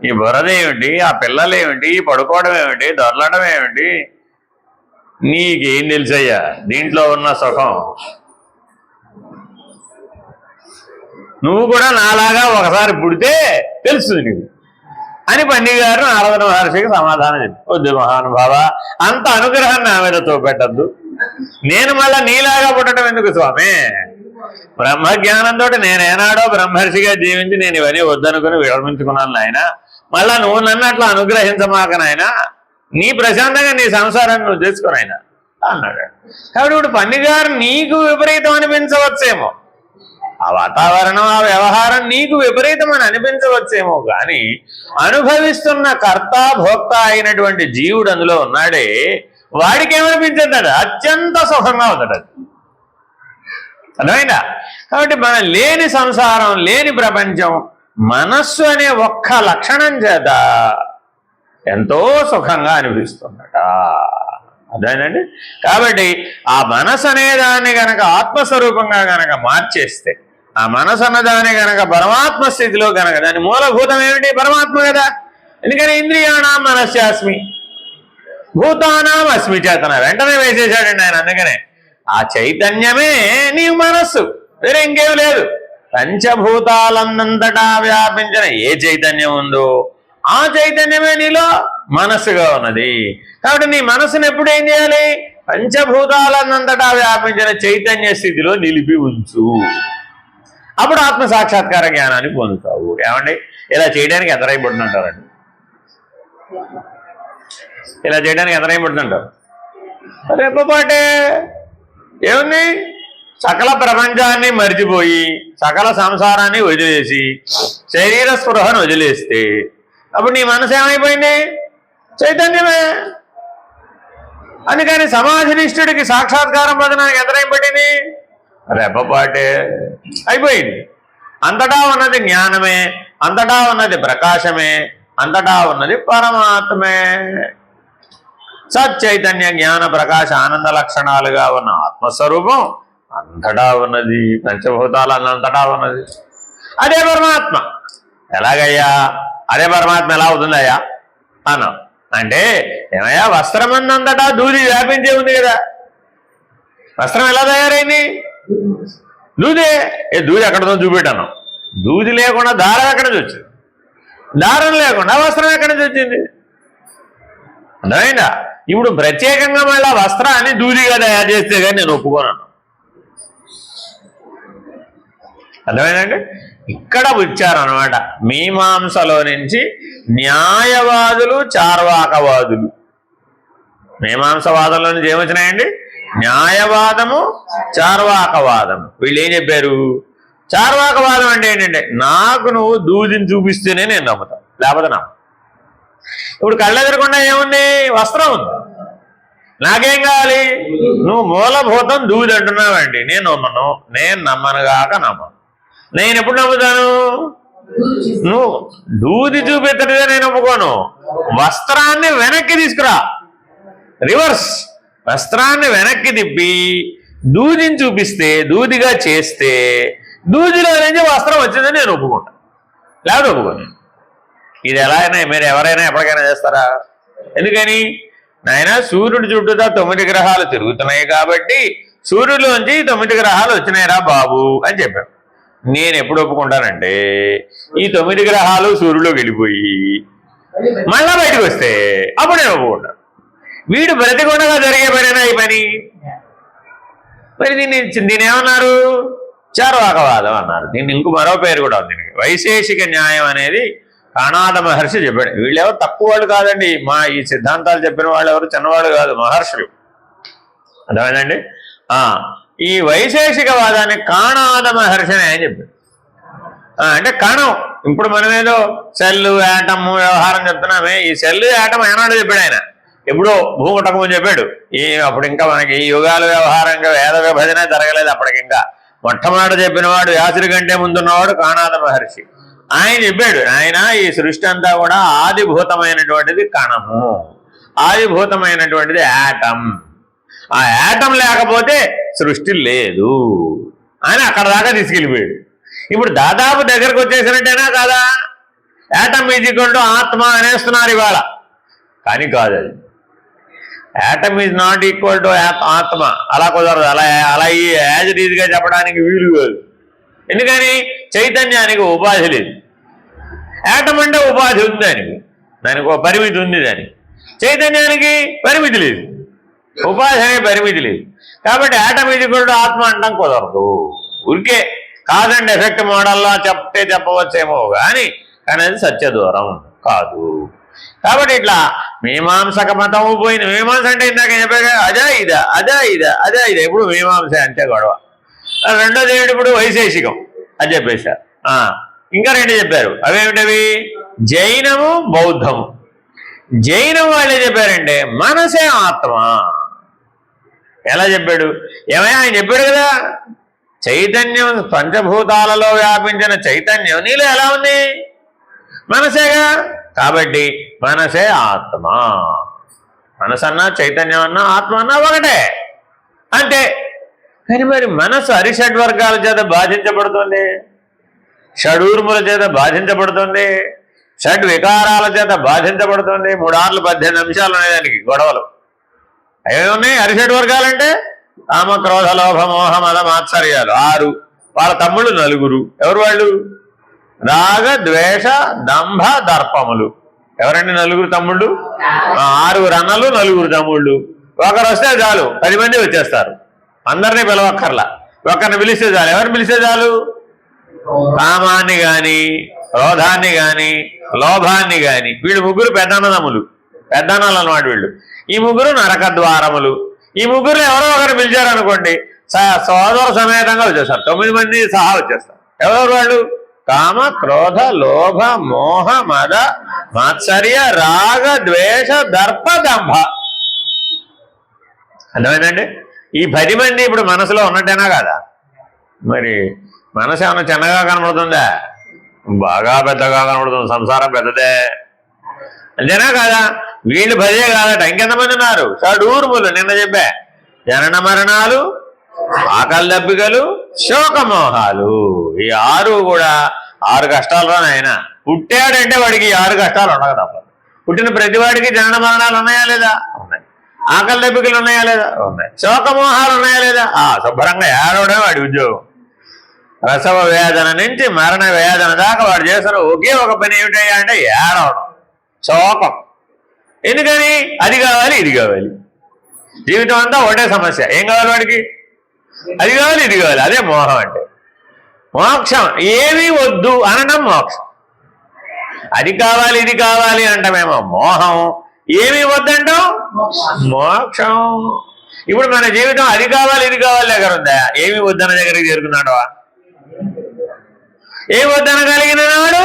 ఈ బురద, ఏమిటి ఆ పిల్లలు, ఏమిటి పడుకోవడం, ఏమిటి దొరలడం, ఏమిటి నీకేం తెలుసయ్యా దీంట్లో ఉన్న సుఖం? నువ్వు కూడా నాలాగా ఒకసారి పుడితే తెలుస్తుంది నీకు అని పండిగారు నారద మహర్షికి సమాధానం చెప్పి, వద్దు మహానుభావ, అంత అనుగ్రహాన్ని నా మీద చూపెట్టద్దు. నేను మళ్ళా నీలాగా పుట్టడం ఎందుకు స్వామి? బ్రహ్మజ్ఞానంతో నేనేనాడో బ్రహ్మర్షిగా జీవించి నేను ఇవన్నీ వద్దనుకుని విరమించుకున్నాను నాయన. మళ్ళా నువ్వు నన్ను అట్లా అనుగ్రహించమాక నాయన. నీ ప్రశాంతంగా నీ సంసారాన్ని నువ్వు చేసుకుని ఆయన అన్నాడు. కాబట్టి ఇప్పుడు పన్నిగారు నీకు విపరీతం అనిపించవచ్చేమో, ఆ వాతావరణం ఆ వ్యవహారం నీకు విపరీతం అని అనిపించవచ్చేమో, కానీ అనుభవిస్తున్న కర్త భోక్త అయినటువంటి జీవుడు అందులో ఉన్నాడే, వాడికి ఏమనిపించదు, అత్యంత సుఖంగా అవుతాడు. అర్థమైందా? కాబట్టి మన లేని సంసారం, లేని ప్రపంచం మనస్సు అనే ఒక్క లక్షణం చేత ఎంతో సుఖంగా అనిపిస్తుందట. అదేనండి. కాబట్టి ఆ మనసు అనే దాన్ని గనక ఆత్మస్వరూపంగా గనక మార్చేస్తే, ఆ మనసు అన్నదాన్ని గనక పరమాత్మ స్థితిలో గనక, దాని మూలభూతం ఏమిటి? పరమాత్మ కదా. ఎందుకని ఇంద్రియాణం మనస్యాస్మి భూతానాం అస్మి చేతన వెంటనే వేసేసాడండి ఆయన. అందుకనే ఆ చైతన్యమే నీ మనస్సు, వేరే ఇంకేం లేదు. పంచభూతాలందంతటా వ్యాపించిన ఏ చైతన్యం ఉందో ఆ చైతన్యమే నీలో మనస్సుగా ఉన్నది. కాబట్టి నీ మనస్సును ఎప్పుడు ఏం చేయాలి? పంచభూతాలందంతటా వ్యాపించిన చైతన్య స్థితిలో నిలిపి ఉంచు. అప్పుడు ఆత్మ సాక్షాత్కార జ్ఞానాన్ని పొందుతావు. ఏమండి, ఇలా చేయడానికి ఎంత టైం పడుతుంటారండి? ఇలా చేయడానికి ఎంత టైం పడుతుంటారు? రెప్పపాటే ఏముంది? సకల ప్రపంచాన్ని మరిచిపోయి, సకల సంసారాన్ని వదిలేసి, శరీర స్పృహను వదిలేస్తే అప్పుడు నీ మనసు ఏమైపోయింది? చైతన్యమే. అందుకని సమాధినిష్ఠుడికి సాక్షాత్కారం పొందడానికి ఎంత టైం పట్టింది? రెప్పపాటే అయిపోయింది. అంతటా ఉన్నది జ్ఞానమే, అంతటా ఉన్నది ప్రకాశమే, అంతటా ఉన్నది పరమాత్మే. సచ్చైతన్య జ్ఞాన ప్రకాశ ఆనంద లక్షణాలుగా ఉన్న ఆత్మస్వరూపం అంతటా ఉన్నది, పంచభూతాలంతటా ఉన్నది. అదే పరమాత్మ. ఎలాగయ్యా అదే పరమాత్మ ఎలా అవుతుందయ్యా అన్నా అంటే, ఏమయ్యా వస్త్రమందంతటా దూది వ్యాపించే ఉంది కదా, వస్త్రం ఎలా తయారైంది? దూదే. దూది ఎక్కడితో చూపెట్టాను? దూది లేకుండా దారం ఎక్కడి నుంచి వచ్చింది? దారం లేకుండా వస్త్రం ఎక్కడి నుంచి వచ్చింది? అర్థమైందా? ఇప్పుడు ప్రత్యేకంగా మళ్ళీ వస్త్రాన్ని దూదిగా తయారు చేస్తే కానీ నేను ఒప్పుకోను. అర్థమైందండి? ఇక్కడ వచ్చారనమాట మీమాంసలో నుంచి న్యాయవాదులు, చార్వాకవాదులు. మీమాంసవాదంలో నుంచి ఏమొచ్చినాయండి? న్యాయవాదము, చార్వాకవాదము. వీళ్ళు ఏం చెప్పారు? చార్వాకవాదం అంటే ఏంటంటే, నాకు నువ్వు దూదిని చూపిస్తేనే నేను నమ్ముతాను, లేకపోతే నమ్ము. ఇప్పుడు కళ్ళెదరకుండా ఏముంది? వస్త్రం ఉంది. నాకేం కావాలి? నువ్వు మూలభూతం దూది అంటున్నావండి, నేను నమ్మను. నేను నమ్మనుగాక నమ్మను. నేను ఎప్పుడు నమ్ముతాను? నువ్వు దూది చూపెత్తడితే నేను ఒప్పుకోను. వస్త్రాన్ని వెనక్కి తీసుకురా, రివర్స్. వస్త్రాన్ని వెనక్కి తిప్పి దూదిని చూపిస్తే, దూదిగా చేస్తే దూదిలో నుంచి వస్త్రం వచ్చిందని నేను ఒప్పుకుంటాను, లేకపోతే ఒప్పుకోను. ఇది ఎలా అయినా మీరు ఎవరైనా ఎప్పటికైనా చేస్తారా? ఎందుకని? నాయన సూర్యుడి చుట్టూతా 9 గ్రహాలు తిరుగుతున్నాయి కాబట్టి సూర్యుడిలోంచి 9 గ్రహాలు వచ్చినాయిరా బాబు అని చెప్పాను. నేను ఎప్పుడు ఒప్పుకుంటానంటే, ఈ 9 గ్రహాలు సూర్యుడిలోకి వెళ్ళిపోయి మళ్ళా బయటకు వస్తే అప్పుడు నేను ఒప్పుకుంటాను. వీడు బ్రతికొండగా జరిగే పనేనా ఈ పని? మరి దీన్ని ఏమన్నారు? చార్వాకవాదం అన్నారు. దీన్ని ఇంకో మరో పేరు కూడా ఉంది. వైశేషిక న్యాయం అనేది కాణాద మహర్షి చెప్పాడు. వీళ్ళెవరు తక్కువ వాళ్ళు కాదండి, మా ఈ సిద్ధాంతాలు చెప్పిన వాళ్ళు ఎవరు చిన్నవాళ్ళు కాదు, మహర్షులు. అర్థమైందండి? ఈ వైశేషిక వాదాన్ని కాణాద మహర్షి అని ఆయన చెప్పాడు. అంటే కణం, ఇప్పుడు మనమేదో సెల్లు యాటమ్ వ్యవహారం చెప్తున్నామే, ఈ సెల్లు యాటమ్ ఏనాడు చెప్పాడు ఆయన? ఎప్పుడో భూముటకము చెప్పాడు. అప్పుడు ఇంకా మనకి ఈ యుగాల వ్యవహారంగా వేద విభజన జరగలేదు అప్పటికి. ఇంకా మొట్టమొదట చెప్పినవాడు వ్యాసుడి కంటే ముందున్నవాడు కాణాద మహర్షి. ఆయన చెప్పాడు, ఆయన ఈ సృష్టి అంతా కూడా ఆదిభూతమైనటువంటిది కణము, ఆదిభూతమైనటువంటిది యాటమ్. ఆ యాటమ్ లేకపోతే సృష్టి లేదు అని అక్కడ దాకా తీసుకెళ్ళిపోయాడు. ఇప్పుడు దాదాపు దగ్గరకు వచ్చేసినట్టేనా కాదా? యాటమ్ ఈజ్ ఈక్వల్ టు ఆత్మ అనేస్తున్నారు ఇవాళ, కానీ కాదు. అది atom is not equal to ఆత్మ. అలా కుదరదు. అలా ఈ యాజ్ ఇట్ ఈజ్గా చెప్పడానికి వీలు కాదు. ఎందుకని? చైతన్యానికి ఉపాధి లేదు. యాటమ్ అంటే ఉపాధి ఉంది, దానికి ఒక పరిమితి ఉంది. దానికి చైతన్యానికి పరిమితి లేదు, ఉపాధి అనే పరిమితి లేదు. కాబట్టి యాటమ్ ఈజ్ ఈక్వల్ టు ఆత్మ అంటాం కుదరదు. ఊరికే కాజ్ అండ్ ఎఫెక్ట్ మోడల్లో చెప్పవచ్చేమో కానీ అది సత్య దూరం కాదు. కాబట్టి ఇట్లా మీమాంసక మతము పోయింది. మీమాంస అంటే ఇందాక చెప్పాక అదా ఇదా అదా ఇదా అదా ఇదా ఎప్పుడు మీమాంస అంతే గొడవ. రెండోది ఏమిటి ఇప్పుడు వైశేషికం అది చెప్పేశారు. ఇంకా రెండు చెప్పారు. అవేమిటవి? జైనము బౌద్ధము. జైనం వాళ్ళు ఏం చెప్పారంటే మనసే ఆత్మ. ఎలా చెప్పాడు? ఏమైనా ఆయన చెప్పాడు కదా, చైతన్యం పంచభూతాలలో వ్యాపించిన చైతన్యం నీలో ఎలా ఉంది? మనసేగా. కాబట్టి మనసే ఆత్మ. మనసన్నా చైతన్యం అన్నా ఆత్మ అన్నా ఒకటే అంతే. కానీ మరి మనసు అరిషడ్వర్గాల చేత బాధించబడుతుంది, షడూర్ముల చేత బాధించబడుతుంది, షడ్ వికారాల చేత బాధించబడుతుంది. 3 6 18 నిమిషాలు ఉన్నాయి దానికి గొడవలు. అవి ఉన్నాయి అరిషడ్వర్గాలంటే కామ క్రోధ లోభ మోహ మద మాత్సర్యాలు 6. వాళ్ళ తమ్ముళ్ళు 4. ఎవరు వాళ్ళు? రాగ ద్వేష దంభ దర్పములు. ఎవరండి 4 తమ్ముళ్ళు? 6 అన్నలు 4 తమ్ముళ్ళు. ఒకరు వస్తే చాలు 10 మంది వచ్చేస్తారు. అందరినీ పిలవక్కర్లా, ఒకరిని పిలిస్తే చాలు. ఎవరిని పిలిస్తే చాలు? కామాన్ని గాని క్రోధాన్ని గాని లోభాన్ని గాని. వీళ్ళు 3 పెద్దన్నదమ్ములు, పెద్దన్నలు అన్నమాట వీళ్ళు. ఈ 3 నరక ద్వారములు. ఈ 3 ఎవరో ఒకరు పిలిచారనుకోండి సోదర సమేతంగా వచ్చేస్తారు. 9 మంది సహా వచ్చేస్తారు. ఎవరు వాళ్ళు? కామ క్రోధ లోభ మోహ మద మాత్సర్య రాగ ద్వేష దర్ప దంభ. అర్థమైందండి? ఈ 10 మంది ఇప్పుడు మనసులో ఉన్నట్టేనా కాదా? మరి మనసు ఏమన్నా చిన్నగా కనబడుతుందా? బాగా పెద్దగా కనబడుతుంది. సంసారం పెద్దదే, అంతేనా కాదా? వీళ్ళు 10 కాదట, ఇంకెంతమంది ఉన్నారు? షడూర్ములు. నిన్న చెప్పా, జనన మరణాలు, ఆకలి దప్పికలు, శోకమోహాలు. ఈ 6 కూడా 6 కష్టాలు రా నాయన. పుట్టాడంటే వాడికి 6 కష్టాలు ఉండక తప్పదు. పుట్టిన ప్రతి వాడికి జనన మరణాలు ఉన్నాయా లేదా? ఉన్నాయి. ఆకలి దప్పికలు ఉన్నాయా లేదా? ఉన్నాయి. శోకమోహాలు ఉన్నాయా లేదా? శుభ్రంగా ఏడవడే వాడి ఉద్యోగం. ప్రసవ వేదన నుంచి మరణ వేదన దాకా వాడు చేసిన ఒకే ఒక పని ఏమిటయ్యా అంటే ఏడవడం, శోకం. ఎందుకని? అది కావాలి ఇది కావాలి. జీవితం అంతా ఒకటే సమస్య. ఏం కావాలి వాడికి? అది కావాలి ఇది కావాలి. అదే మోహం అంటే. మోక్షం ఏమీ వద్దు అనడం మోక్షం. అది కావాలి ఇది కావాలి అంటామేమో మోహం. ఏమీ వద్దంటాం మోక్షం. ఇప్పుడు మన జీవితం అది కావాలి ఇది కావాలి దగ్గర ఉందా? ఏమి వద్దన్న దగ్గరికి చేరుకున్నాడు. ఏమి వద్దనగలిగిన నాడు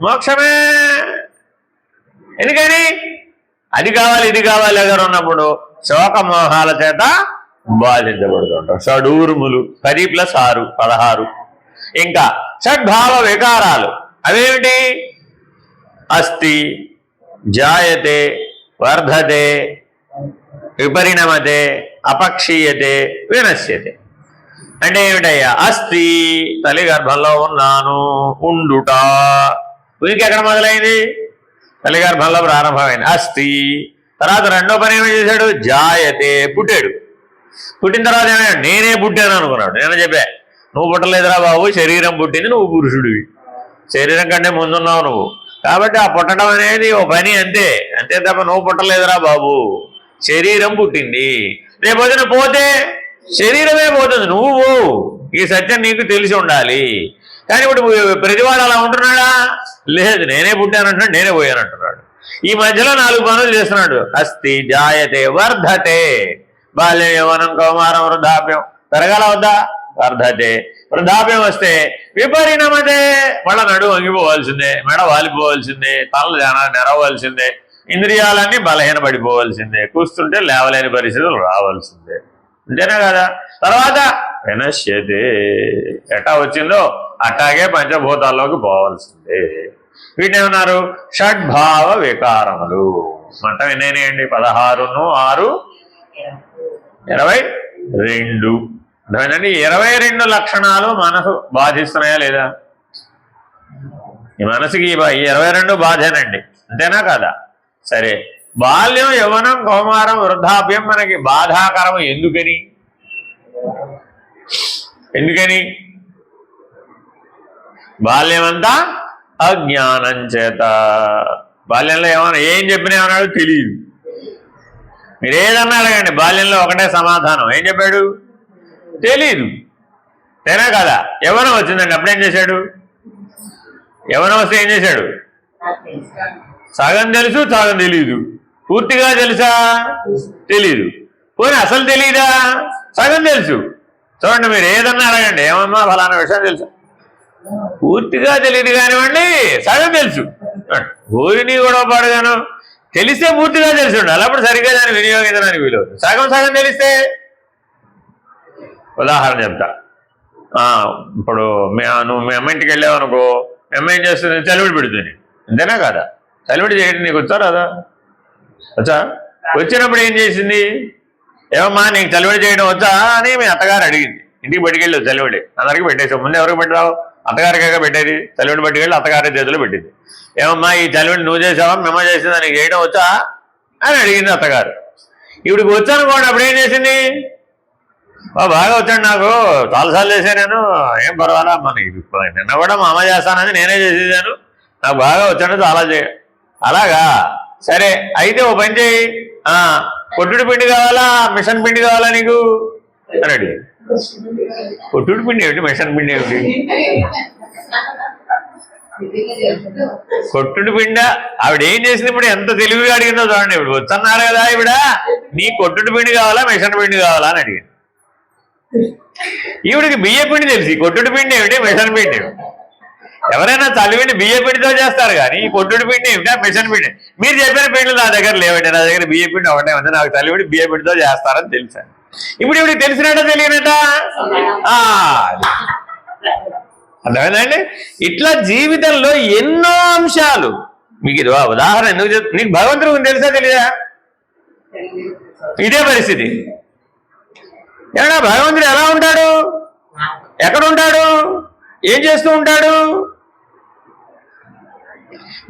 మోక్షమే. ఎందుకని? అది కావాలి ఇది కావాలి దగ్గర ఉన్నప్పుడు శోకమోహాల చేత బాధించబడుతుంటాం. షడూర్ములు 10 + 6 16. ఇంకా షడ్భావ వికారాలు. అవేమిటి? అస్థి, జాయతే, వర్ధతే, విపరిణమతే, అపక్షీయతే, వినశ్యతే. అంటే ఏమిటయ్యా? అస్థి తల్లి గర్భంలో ఉన్నాను, ఉండుట. వీరికి ఎక్కడ మొదలైంది? తల్లి గర్భంలో ప్రారంభమైంది. అస్థి. తర్వాత రెండో పని ఏమి చేశాడు? జాయతే, పుట్టాడు. పుట్టిన తర్వాత ఏమైనా నేనే పుట్టాను అనుకున్నాడు. నేను చెప్పా, నువ్వు పుట్టలేదురా బాబు, శరీరం పుట్టింది, నువ్వు పురుషుడివి. శరీరం కంటే ముందున్నావు నువ్వు. కాబట్టి ఆ పుట్టడం అనేది ఓ పని, అంతే. అంతే తప్ప నువ్వు పుట్టలేదురా బాబు, శరీరం పుట్టింది. రేపొద్దున పోతే శరీరమే పోతుంది, నువ్వు పోవు. ఈ సత్యం నీకు తెలిసి ఉండాలి. కానీ ఇప్పుడు ప్రతివాడు అలా ఉంటున్నాడా? లేదు, నేనే పుట్టానంటున్నాడు, నేనే పోయానంటున్నాడు. ఈ మధ్యలో 4 పనులు చేస్తున్నాడు. అస్థి, జాయతే, వర్ధతే. బాల్యం, యవ్వనం, కౌమారం, వృద్ధాప్యం. పెరగాల వద్దా? వర్ధతే. వృద్ధాప్యం వస్తే విపరిణమతే. మళ్ళా నడుము వంగిపోవాల్సిందే, మెడ వాలిపోవాల్సిందే, తల నెరవలసిందే, ఇంద్రియాలన్నీ బలహీన పడిపోవాల్సిందే, కూస్తుంటే లేవలేని పరిస్థితులు రావాల్సిందే. అంతేనా కదా? తర్వాత వినశ్యతే. ఎట్టా వచ్చిందో అట్టాగే పంచభూతాల్లోకి పోవాల్సిందే. వీటిని ఏమన్నారు? షడ్భావ వికారములు. మొత్తం ఎన్నేనండి? 16 6 22. అర్థమైందండి? 22 లక్షణాలు మనసు బాధిస్తున్నాయా లేదా? ఈ మనసుకి 22 బాధేనండి, అంతేనా కదా? సరే, బాల్యం, యవ్వనం, కౌమారం, వృద్ధాప్యం మనకి బాధాకరం. ఎందుకని? బాల్యమంతా అజ్ఞానం చేత. బాల్యంలో ఏం చెప్పినా ఏమన్నాడు తెలియదు. మీరు ఏదన్నా అడగండి, బాల్యంలో ఒకటే సమాధానం. ఏం చెప్పాడు? తెలీదు. తేనా కదా? యవ్వనం వచ్చిందండి, అప్పుడేం చేశాడు? యవ్వనం వస్తే ఏం చేశాడు? సగం తెలుసు సగం తెలీదు. పూర్తిగా తెలుసా? తెలీదు. పోనీ అసలు తెలీదా? సగం తెలుసు. చూడండి, మీరు ఏదన్నా అడగండి, ఏమమ్మా ఫలానా విషయం తెలుసు, పూర్తిగా తెలియదు కానివ్వండి, సగం తెలుసు. ఊరిని కూడా పాడుగాను తెలిస్తే పూర్తిగా తెలిసి ఉండాలి, అప్పుడు సరిగ్గా దాన్ని వినియోగించడానికి వీలు. సగం సగం తెలిస్తే, ఉదాహరణ చెప్తా. ఇప్పుడు నువ్వు మీ అమ్మ ఇంటికి వెళ్ళావనుకో, మీ అమ్మ ఏం చేస్తుంది? చలివిడి పెడుతుంది, అంతేనా కాదా? చలివిడి చేయడం నీకు వచ్చా రాదా? వచ్చా? వచ్చినప్పుడు ఏం చేసింది? ఏమమ్మా నీకు చలివిడి చేయడం వచ్చా అని మీ అత్తగారు అడిగింది. ఇంటికి పట్టుకెళ్ళి చలివిడి అందరికీ పెట్టేసావు. ముందు ఎవరికి పెట్టావు? అత్తగారిగా పెట్టేది. చలివిడి పట్టుకెళ్ళి అత్తగారి చేతిలో పెట్టింది. ఏమమ్మా ఈ చలివిడి నువ్వు చేసావా మేమో చేసిందా, నీకు చేయడం వచ్చా అని అడిగింది అత్తగారు. ఇవిడికి వచ్చానుకోండి, అప్పుడు ఏం చేసింది? బాగా వచ్చాడు, నాకు చాలాసార్లు చేశాను నేను, ఏం పర్వాలా మనకి నిన్న కూడా మా అమ్మ చేస్తానని నేనే చేసేసాను, నాకు బాగా వచ్చాను చాలా అలాగా. సరే అయితే ఓ పని చేయి, కొట్టుడు పిండి కావాలా మిషన్ పిండి కావాలా నీకు అని అడిగి. కొట్టుడు పిండి ఏమిటి, మిషన్ పిండి ఏమిటి? కొట్టుడు పిండ. ఆవిడ ఏం చేసింది? ఇప్పుడు ఎంత తెలివిగా అడిగిందో చూడండి. ఇప్పుడు వచ్చన్నారు కదా ఈవిడ, నీ కొట్టుడు పిండి కావాలా మిషన్ పిండి కావాలా అని అడిగింది. ఈవిడికి బియ్య పిండి తెలిసి కొట్టుడు పిండి ఏమిటి మిషన్ పిండి ఏమిటి? ఎవరైనా చలివిండి బియ్య పిండితో చేస్తారు కానీ ఈ కొట్టుడు పిండి ఏమిటా మిషన్ పిండి? మీరు చెప్పిన పిండిలు నా దగ్గర లేవండి, నా దగ్గర బియ్య పిండి ఒకటే ఉంది, నాకు చలివిడి బియ్య పిండితో చేస్తారని తెలుసాను. ఇప్పుడు ఇవిడికి తెలిసినట్ట తెలియనట? అర్థమైందండి? ఇట్లా జీవితంలో ఎన్నో అంశాలు. మీకు ఇది ఉదాహరణ ఎందుకు చెప్తా, నీకు భగవంతుడు తెలుసా తెలీదా? ఇదే పరిస్థితి. ఏమన్నా భగవంతుడు ఎలా ఉంటాడు, ఎక్కడ ఉంటాడు, ఏం చేస్తూ ఉంటాడు?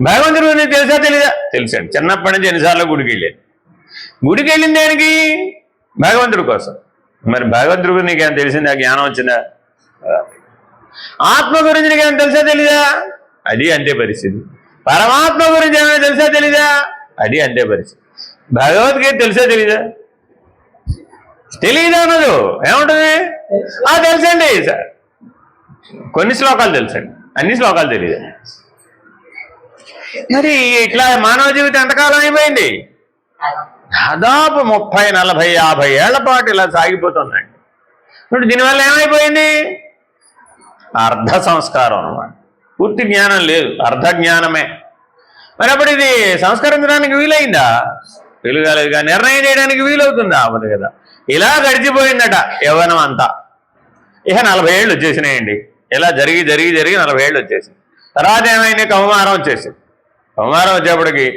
భగవంతుడు నీకు తెలుసా తెలీదా? తెలుసండి. చిన్నప్పటి నుంచి ఎన్నిసార్లు గుడికి వెళ్ళేది. గుడికి వెళ్ళింది దేనికి? భగవంతుడి కోసం. మరి భగవంతుడి గురించి నీకేం తెలిసిందా? జ్ఞానం వచ్చిందా? ఆత్మ గురించి నీకేం తెలుసా తెలీదా? అది అంతే పరిస్థితి. పరమాత్మ గురించి ఏమైనా తెలుసా తెలీదా? అది అంతే పరిస్థితి. భగవద్గీత తెలుసా తెలీదా? తెలియదా అన్నదు ఏముంటుంది? తెలుసండి సార్, కొన్ని శ్లోకాలు తెలుసండి, అన్ని శ్లోకాలు తెలియదు. మరి ఇట్లా మానవ జీవితం ఎంతకాలం అయిపోయింది? దాదాపు 30, 40, 50 ఏళ్ల పాటు ఇలా సాగిపోతుందండి. ఇప్పుడు దీనివల్ల ఏమైపోయింది? అర్ధ సంస్కారం అన్నమాట. పూర్తి జ్ఞానం లేదు, అర్ధ జ్ఞానమే. మరి అప్పుడు ఇది సంస్కరించడానికి వీలైందా? వీలు కాలేదుగా. నిర్ణయం చేయడానికి వీలవుతుందా? అవ్వదు కదా. ఇలా గడిచిపోయిందట యవ్వనం అంతా. ఇక 40 ఏళ్ళు వచ్చేసినాయండి. ఇలా జరిగి జరిగి జరిగి 40 ఏళ్ళు వచ్చేసింది. తర్వాత ఏమైంది? కౌమారం వచ్చేసింది. కౌమారం వచ్చేప్పటికి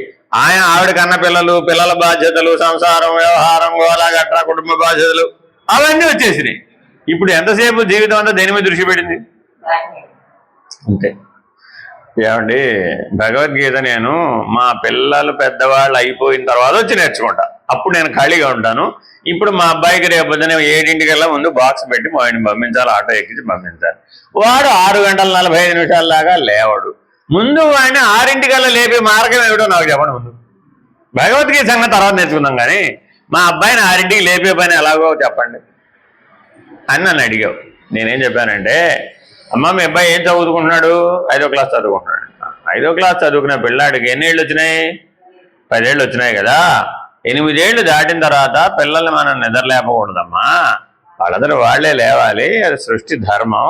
ఆవిడ కన్న పిల్లలు, పిల్లల బాధ్యతలు, సంసారం, వ్యవహారం, గోలా గట్రా, కుటుంబ బాధ్యతలు అవన్నీ వచ్చేసినాయి. ఇప్పుడు ఎంతసేపు జీవితం అంతా దేని మీద దృష్టి పెట్టింది? అంతే. ఏమండి, భగవద్గీత నేను మా పిల్లలు పెద్దవాళ్ళు అయిపోయిన తర్వాత వచ్చి నేర్చుకుంటా, అప్పుడు నేను ఖాళీగా ఉంటాను. ఇప్పుడు మా అబ్బాయికి రేపు పొద్దున 7 ముందు బాక్స్ పెట్టి వాడిని పంపించాలి, ఆటో ఎక్కించి పంపించాలి. వాడు 6 గంటల 45 నిమిషాల దాకా లేవడు. ముందు వాడిని 6 లేపే మార్గం ఏమిటో నాకు చెప్పండి. ముందు భగవద్గీత సంగతి తర్వాత నేర్చుకుందాం, కానీ మా అబ్బాయిని 6 లేపే పని ఎలాగో చెప్పండి అని నన్ను అడిగావు. నేనేం చెప్పానంటే, అమ్మ మీ అబ్బాయి ఏం చదువుకుంటున్నాడు? 5వ క్లాస్ చదువుకుంటున్నాడు. 5వ క్లాస్ చదువుకున్న పిల్లాడికి ఎన్ని ఏళ్ళు వచ్చినాయి? 10 ఏళ్ళు వచ్చినాయి కదా. 8 ఏళ్ళు దాటిన తర్వాత పిల్లల్ని మనం నిద్రలేపకూడదమ్మా, వాళ్ళందరూ వాళ్లే లేవాలి, అది సృష్టి ధర్మం.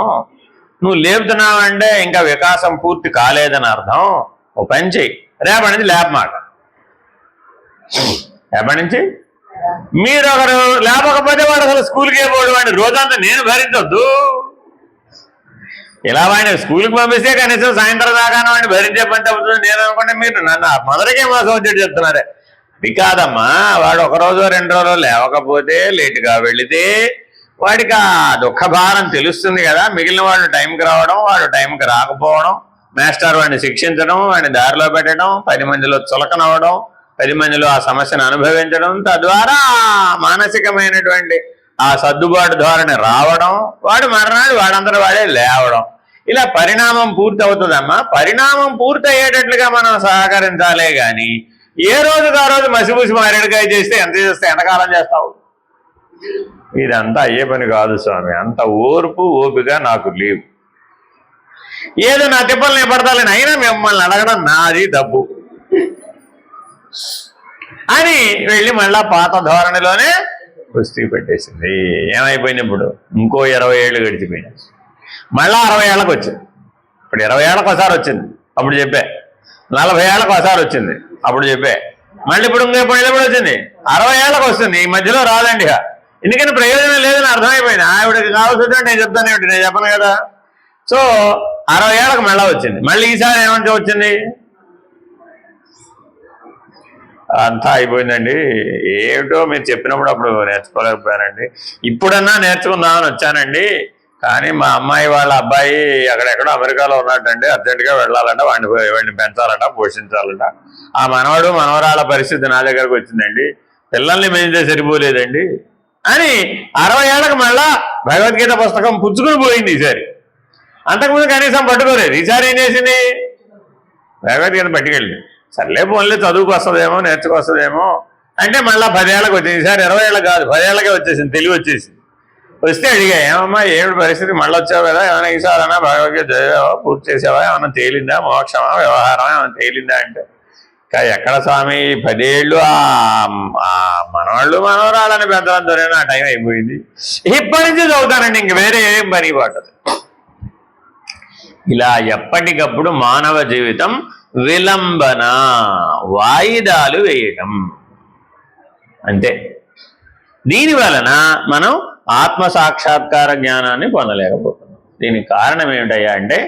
నువ్వు లేపుతున్నావంటే ఇంకా వికాసం పూర్తి కాలేదని అర్థం. ఓ పని చెయ్యి, రేపటి నుంచి లేపమాట. రేపటి నుంచి మీరు ఒకరు లేపకపోతే వాడు అసలు స్కూల్కి పోడు, వాడిని రోజంతా నేను భరించొద్దు. ఇలా వాడిని స్కూల్కి పంపిస్తే కనీసం సాయంత్రం దాకా వాడిని భరించే పని తప్పుతుంది నేను అనుకుంటే మీరు నన్ను మొదటికే మోసం వచ్చేట్టు చెప్తున్నారే. అది కాదమ్మా, వాడు 1 రోజు 2 రోజులు లేవకపోతే, లేటుగా వెళితే వాడికి ఆ దుఃఖ భారం తెలుస్తుంది కదా. మిగిలిన వాడు టైంకి రావడం, వాడు టైంకి రాకపోవడం, మాస్టర్ వాడిని శిక్షించడం, వాడిని దారిలో పెట్టడం, 10 మందిలో చులకనవ్వడం, 10 మందిలో ఆ సమస్యను అనుభవించడం, తద్వారా మానసికమైనటువంటి ఆ సర్దుబాటు ధోరణి రావడం, వాడు మరణాడు వాడందరూ వాడే లేవడం. ఇలా పరిణామం పూర్తి అవుతుందమ్మా. పరిణామం పూర్తి అయ్యేటట్లుగా మనం సహకరించాలే గాని ఏ రోజుకి ఆ రోజు మసిపూసి మారేడుకాయ చేస్తే ఎంత చేస్తే ఎంతకాలం చేస్తావు? ఇదంతా అయ్యే పని కాదు స్వామి. అంత ఓర్పు ఓపిక నాకు లేవు. ఏదో నా తిప్పలు నేను పడతాలని అయినా మిమ్మల్ని అడగడం నాది తప్పు. అని వెళ్ళి మళ్ళా పాత ధోరణిలోనే కుస్తీ పెట్టేసింది. ఏమైపోయింది ఇప్పుడు? ఇంకో 20 ఏళ్ళు గడిచిపోయింది. మళ్ళా 60 ఏళ్ళకి వచ్చింది. ఇప్పుడు 20 ఏళ్ళకి ఒకసారి వచ్చింది, అప్పుడు చెప్పే. 40 ఏళ్ళకి ఒకసారి వచ్చింది, అప్పుడు చెప్పే. మళ్ళీ ఇప్పుడు ఎప్పుడు వచ్చింది? 60 ఏళ్ళకి వస్తుంది. ఈ మధ్యలో రాదండి. ఎందుకని ప్రయోజనం లేదని అర్థమైపోయింది. ఆవిడకి కావాల్సిందే నేను చెప్తాను ఏమిటి, నేను చెప్పను కదా. సో 60 ఏళ్ళకి మళ్ళా వచ్చింది. మళ్ళీ ఈసారి ఏమంటే వచ్చింది? అంతా అయిపోయిందండి. ఏమిటో మీరు చెప్పినప్పుడు అప్పుడు నేర్చుకోలేకపోయానండి, ఇప్పుడన్నా నేర్చుకుందామని వచ్చానండి. కానీ మా అమ్మాయి వాళ్ళ అబ్బాయి అక్కడెక్కడో అమెరికాలో ఉన్నట్టండి, అర్జెంటుగా వెళ్ళాలంట, వాడిని పెంచాలంట, పోషించాలంట. ఆ మనవడు మనవరాళ్ళ పరిస్థితి నా దగ్గరకు వచ్చిందండి, పిల్లల్ని పెంచితే సరిపోలేదండి అని 60 ఏళ్ళకి మళ్ళా భగవద్గీత పుస్తకం పుచ్చుకుని పోయింది ఈసారి. అంతకుముందు కనీసం పట్టుకోలేదు. ఈసారి ఏం చేసింది? భగవద్గీత పట్టుకెళ్ళింది. సర్లే పోన్లే, చదువుకు వస్తుందేమో, నేర్చుకొస్తుందేమో అంటే మళ్ళీ 10 ఏళ్ళకి వచ్చింది. ఈసారి 20 ఏళ్ళకి కాదు, 10 ఏళ్ళకే వచ్చేసింది, తెలివి వచ్చేసింది. వస్తే అడిగా, ఏమమ్మా ఏమిటి పరిస్థితి, మళ్ళీ వచ్చావు కదా, ఏమైనా ఈసారైనా భగవద్గీత చదివావా, పూర్తి చేసావా, ఏమైనా తేలిందా, మోక్షమా, వ్యవహారమా ఏమైనా తేలిందా అంటే, ఎక్కడ స్వామి 10 ఏళ్ళు ఆ మనవాళ్ళు మనవరాళ్ళని పెద్దలంతోనే నా టైం అయిపోయింది, ఇప్పటి నుంచి చదువుతానండి, ఇంక వేరే ఏం పని పట్టదు. ఇలా ఎప్పటికప్పుడు మానవ జీవితం విలంబన, వాయిదాలు వేయటం అంతే. దీని వలన మనం ఆత్మ సాక్షాత్కార జ్ఞానాన్ని పొందలేకపోతున్నాం. దీనికి కారణం ఏమిటయ్యా అంటే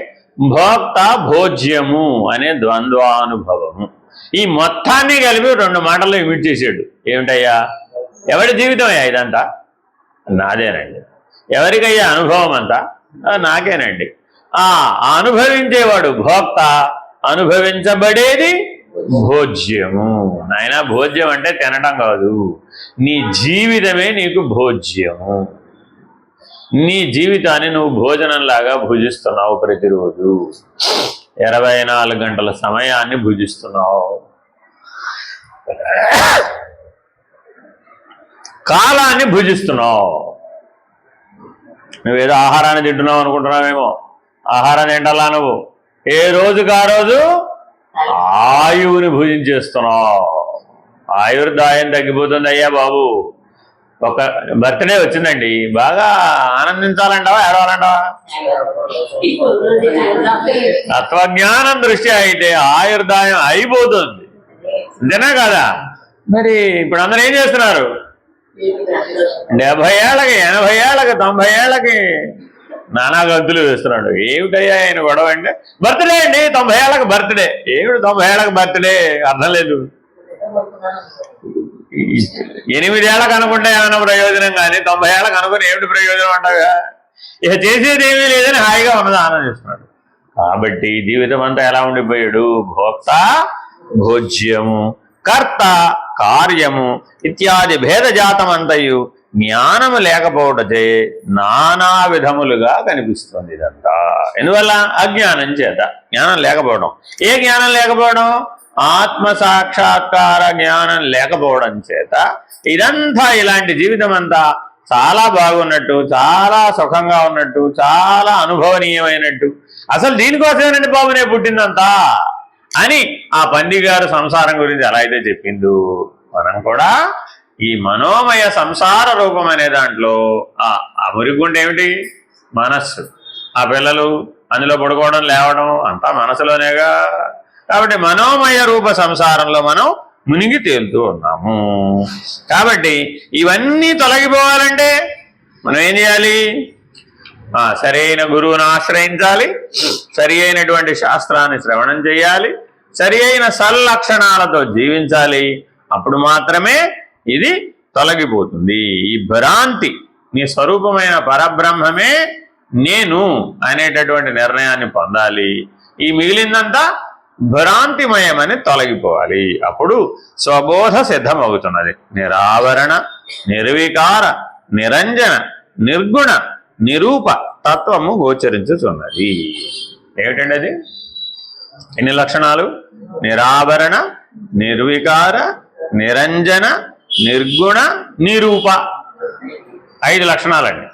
భోక్త భోజ్యము అనే ద్వంద్వానుభవము. ఈ మొత్తాన్ని కలిపి 2 మాటల్లో ఇమిట్ చేసాడు. ఏమిటయ్యా? ఎవరి జీవితం అయ్యా ఇదంతా? నాదేనండి. ఎవరికయ్యా అనుభవం అంతా? నాకేనండి. అనుభవించేవాడు భోక్త, అనుభవించబడేది భోజ్యము. నాయన, భోజ్యం అంటే తినడం కాదు, నీ జీవితమే నీకు భోజ్యము. నీ జీవితాన్ని నువ్వు భోజనంలాగా భుజిస్తున్నావు. ప్రతిరోజు 24 గంటల సమయాన్ని భుజిస్తున్నావు. కాలాన్ని భుజిస్తున్నావు. నువ్వేదో ఆహారాన్ని తింటున్నావు అనుకుంటున్నావేమో. ఆహారాన్ని ఏంటల్లా నువ్వు ఏ రోజుకి ఆ రోజు ఆయువుని భుజించేస్తున్నావు. ఆయుర్దాయం తగ్గిపోతుంది అయ్యా బాబు. ఒక బర్త్డే వచ్చిందండి, బాగా ఆనందించాలంటావా, ఏడవాలంటావా? తత్వజ్ఞానం దృష్ట్యా అయితే ఆయుర్దాయం అయిపోతుంది, అంతేనా కదా? మరి ఇప్పుడు అందరూ ఏం చేస్తున్నారు? 70 ఏళ్ళకి, 80 ఏళ్ళకి, 90 ఏళ్ళకి నానా గంతులు వేస్తున్నాడు. ఏమిటయ్యా ఆయన గొడవ అంటే, బర్త్డే అండి, 90 ఏళ్ళకి బర్త్డే. ఏమిటి 90 ఏళ్ళకి బర్త్డే? అర్థం లేదు. 8 ఏళ్ళకి అనుకుంటే ఏమైనా ప్రయోజనం, కానీ 90 ఏళ్ళకి అనుకుని ఏమిటి ప్రయోజనం అంటాగా? ఇక చేసేది ఏమీ లేదని హాయిగా ఉన్నది ఆనందిస్తున్నాడు. కాబట్టి జీవితం అంతా ఎలా ఉండిపోయాడు? భోక్త భోజ్యము, కర్త కార్యము ఇత్యాది భేదజాతమంతయు జ్ఞానము లేకపోవటచే నానా విధములుగా కనిపిస్తుంది ఇదంతా. ఎందువల్ల? అజ్ఞానం చేత. జ్ఞానం లేకపోవడం. ఏ జ్ఞానం లేకపోవడం? ఆత్మ సాక్షాత్కార జ్ఞానం లేకపోవడం చేత ఇదంతా, ఇలాంటి జీవితం అంతా చాలా బాగున్నట్టు, చాలా సుఖంగా ఉన్నట్టు, చాలా అనుభవనీయమైనట్టు, అసలు దీనికోసమేనండి బాబు నేను పుట్టిందంతా అని ఆ పంది గారు సంసారం గురించి ఎలా అయితే చెప్పిందో, మనం కూడా ఈ మనోమయ సంసార రూపం అనే దాంట్లో ఆ మురిగుంటే ఏమిటి? మనస్సు. ఆ పిల్లలు అందులో పడుకోవడం, లేవడం అంతా మనసులోనేగా. కాబట్టి మనోమయ రూప సంసారంలో మనం మునిగి తేలుతూ ఉన్నాము. కాబట్టి ఇవన్నీ తొలగిపోవాలంటే మనం ఏం చేయాలి? సరైన గురువును ఆశ్రయించాలి, సరి అయినటువంటి శాస్త్రాన్ని శ్రవణం చేయాలి, సరి అయిన సల్లక్షణాలతో జీవించాలి. అప్పుడు మాత్రమే ఇది తొలగిపోతుంది. ఈ భ్రాంతి, నీ స్వరూపమైన పరబ్రహ్మమే నేను అనేటటువంటి నిర్ణయాన్ని పొందాలి. ఈ మిగిలిందంతా భ్రాంతిమయమని తొలగిపోవాలి. అప్పుడు స్వబోధ సిద్ధమవుతున్నది. నిరావరణ, నిర్వికార, నిరంజన, నిర్గుణ, నిరూప తత్వము గోచరించుతున్నది. ఏమిటండి అది? ఎన్ని లక్షణాలు? నిరావరణ, నిర్వికార, నిరంజన, నిర్గుణ, నిరూప. 5 లక్షణాలండి.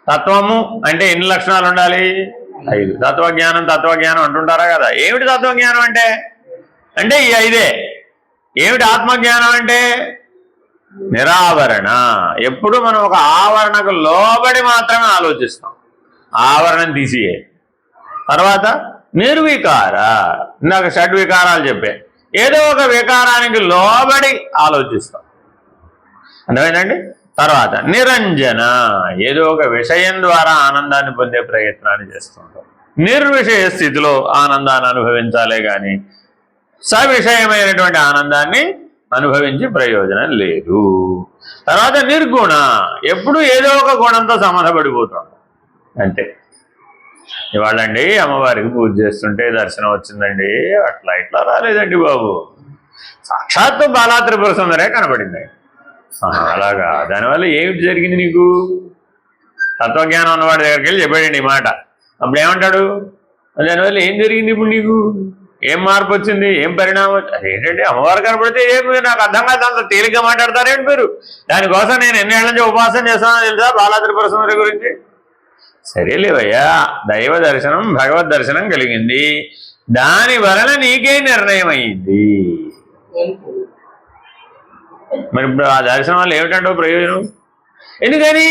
తత్వము అంటే ఎన్ని లక్షణాలు ఉండాలి? 5. తత్వజ్ఞానం అంటుంటారా కదా. ఏమిటి తత్వజ్ఞానం అంటే? ఈ 5. ఏమిటి ఆత్మజ్ఞానం అంటే? నిరావరణ. ఎప్పుడు మనం ఒక ఆవరణకు లోబడి మాత్రమే ఆలోచిస్తాం, ఆవరణం తీసియే. తర్వాత నిర్వికార, ఇందాక షడ్వికారాలు చెప్పే, ఏదో ఒక వికారానికి లోబడి ఆలోచిస్తాం, అర్థమైందండి. తర్వాత నిరంజన, ఏదో ఒక విషయం ద్వారా ఆనందాన్ని పొందే ప్రయత్నాన్ని చేస్తుంటాం. నిర్విషయ స్థితిలో ఆనందాన్ని అనుభవించాలే కానీ సవిషయమైనటువంటి ఆనందాన్ని అనుభవించి ప్రయోజనం లేదు. తర్వాత నిర్గుణ, ఎప్పుడు ఏదో ఒక గుణంతో సంబంధపడిపోతాం అంతే. ఇవాళండి అమ్మవారికి పూజ చేస్తుంటే దర్శనం వచ్చిందండి, అట్లా ఇట్లా రాలేదండి బాబు, సాక్షాత్తు బాలా త్రిపుర సుందరే కనబడింది. అలాగా, దానివల్ల ఏమిటి జరిగింది నీకు? తత్వజ్ఞానం ఉన్నవాడి దగ్గరికి వెళ్ళి చెప్పాడండి ఈ మాట. అప్పుడు ఏమంటాడు? దానివల్ల ఏం జరిగింది ఇప్పుడు నీకు? ఏం మార్పు వచ్చింది? ఏం పరిణామం? అదేంటంటే అమ్మవారు కనపడితే ఏమి నాకు అర్థం కాదు, అంత తేలిగ్గా మాట్లాడతారేంటి మీరు? దానికోసం నేను ఎన్నేళ్ల నుంచి ఉపాసన చేస్తానో తెలుసా బాలా త్రిపుర సుందరి గురించి? సరేలేవయ్యా, దైవ దర్శనం భగవద్ దర్శనం కలిగింది, దాని వలన నీకే నిర్ణయం అయ్యింది. మరి ఇప్పుడు ఆ దర్శనం వల్ల ఏమిటంటో ప్రయోజనం? ఎందుకని?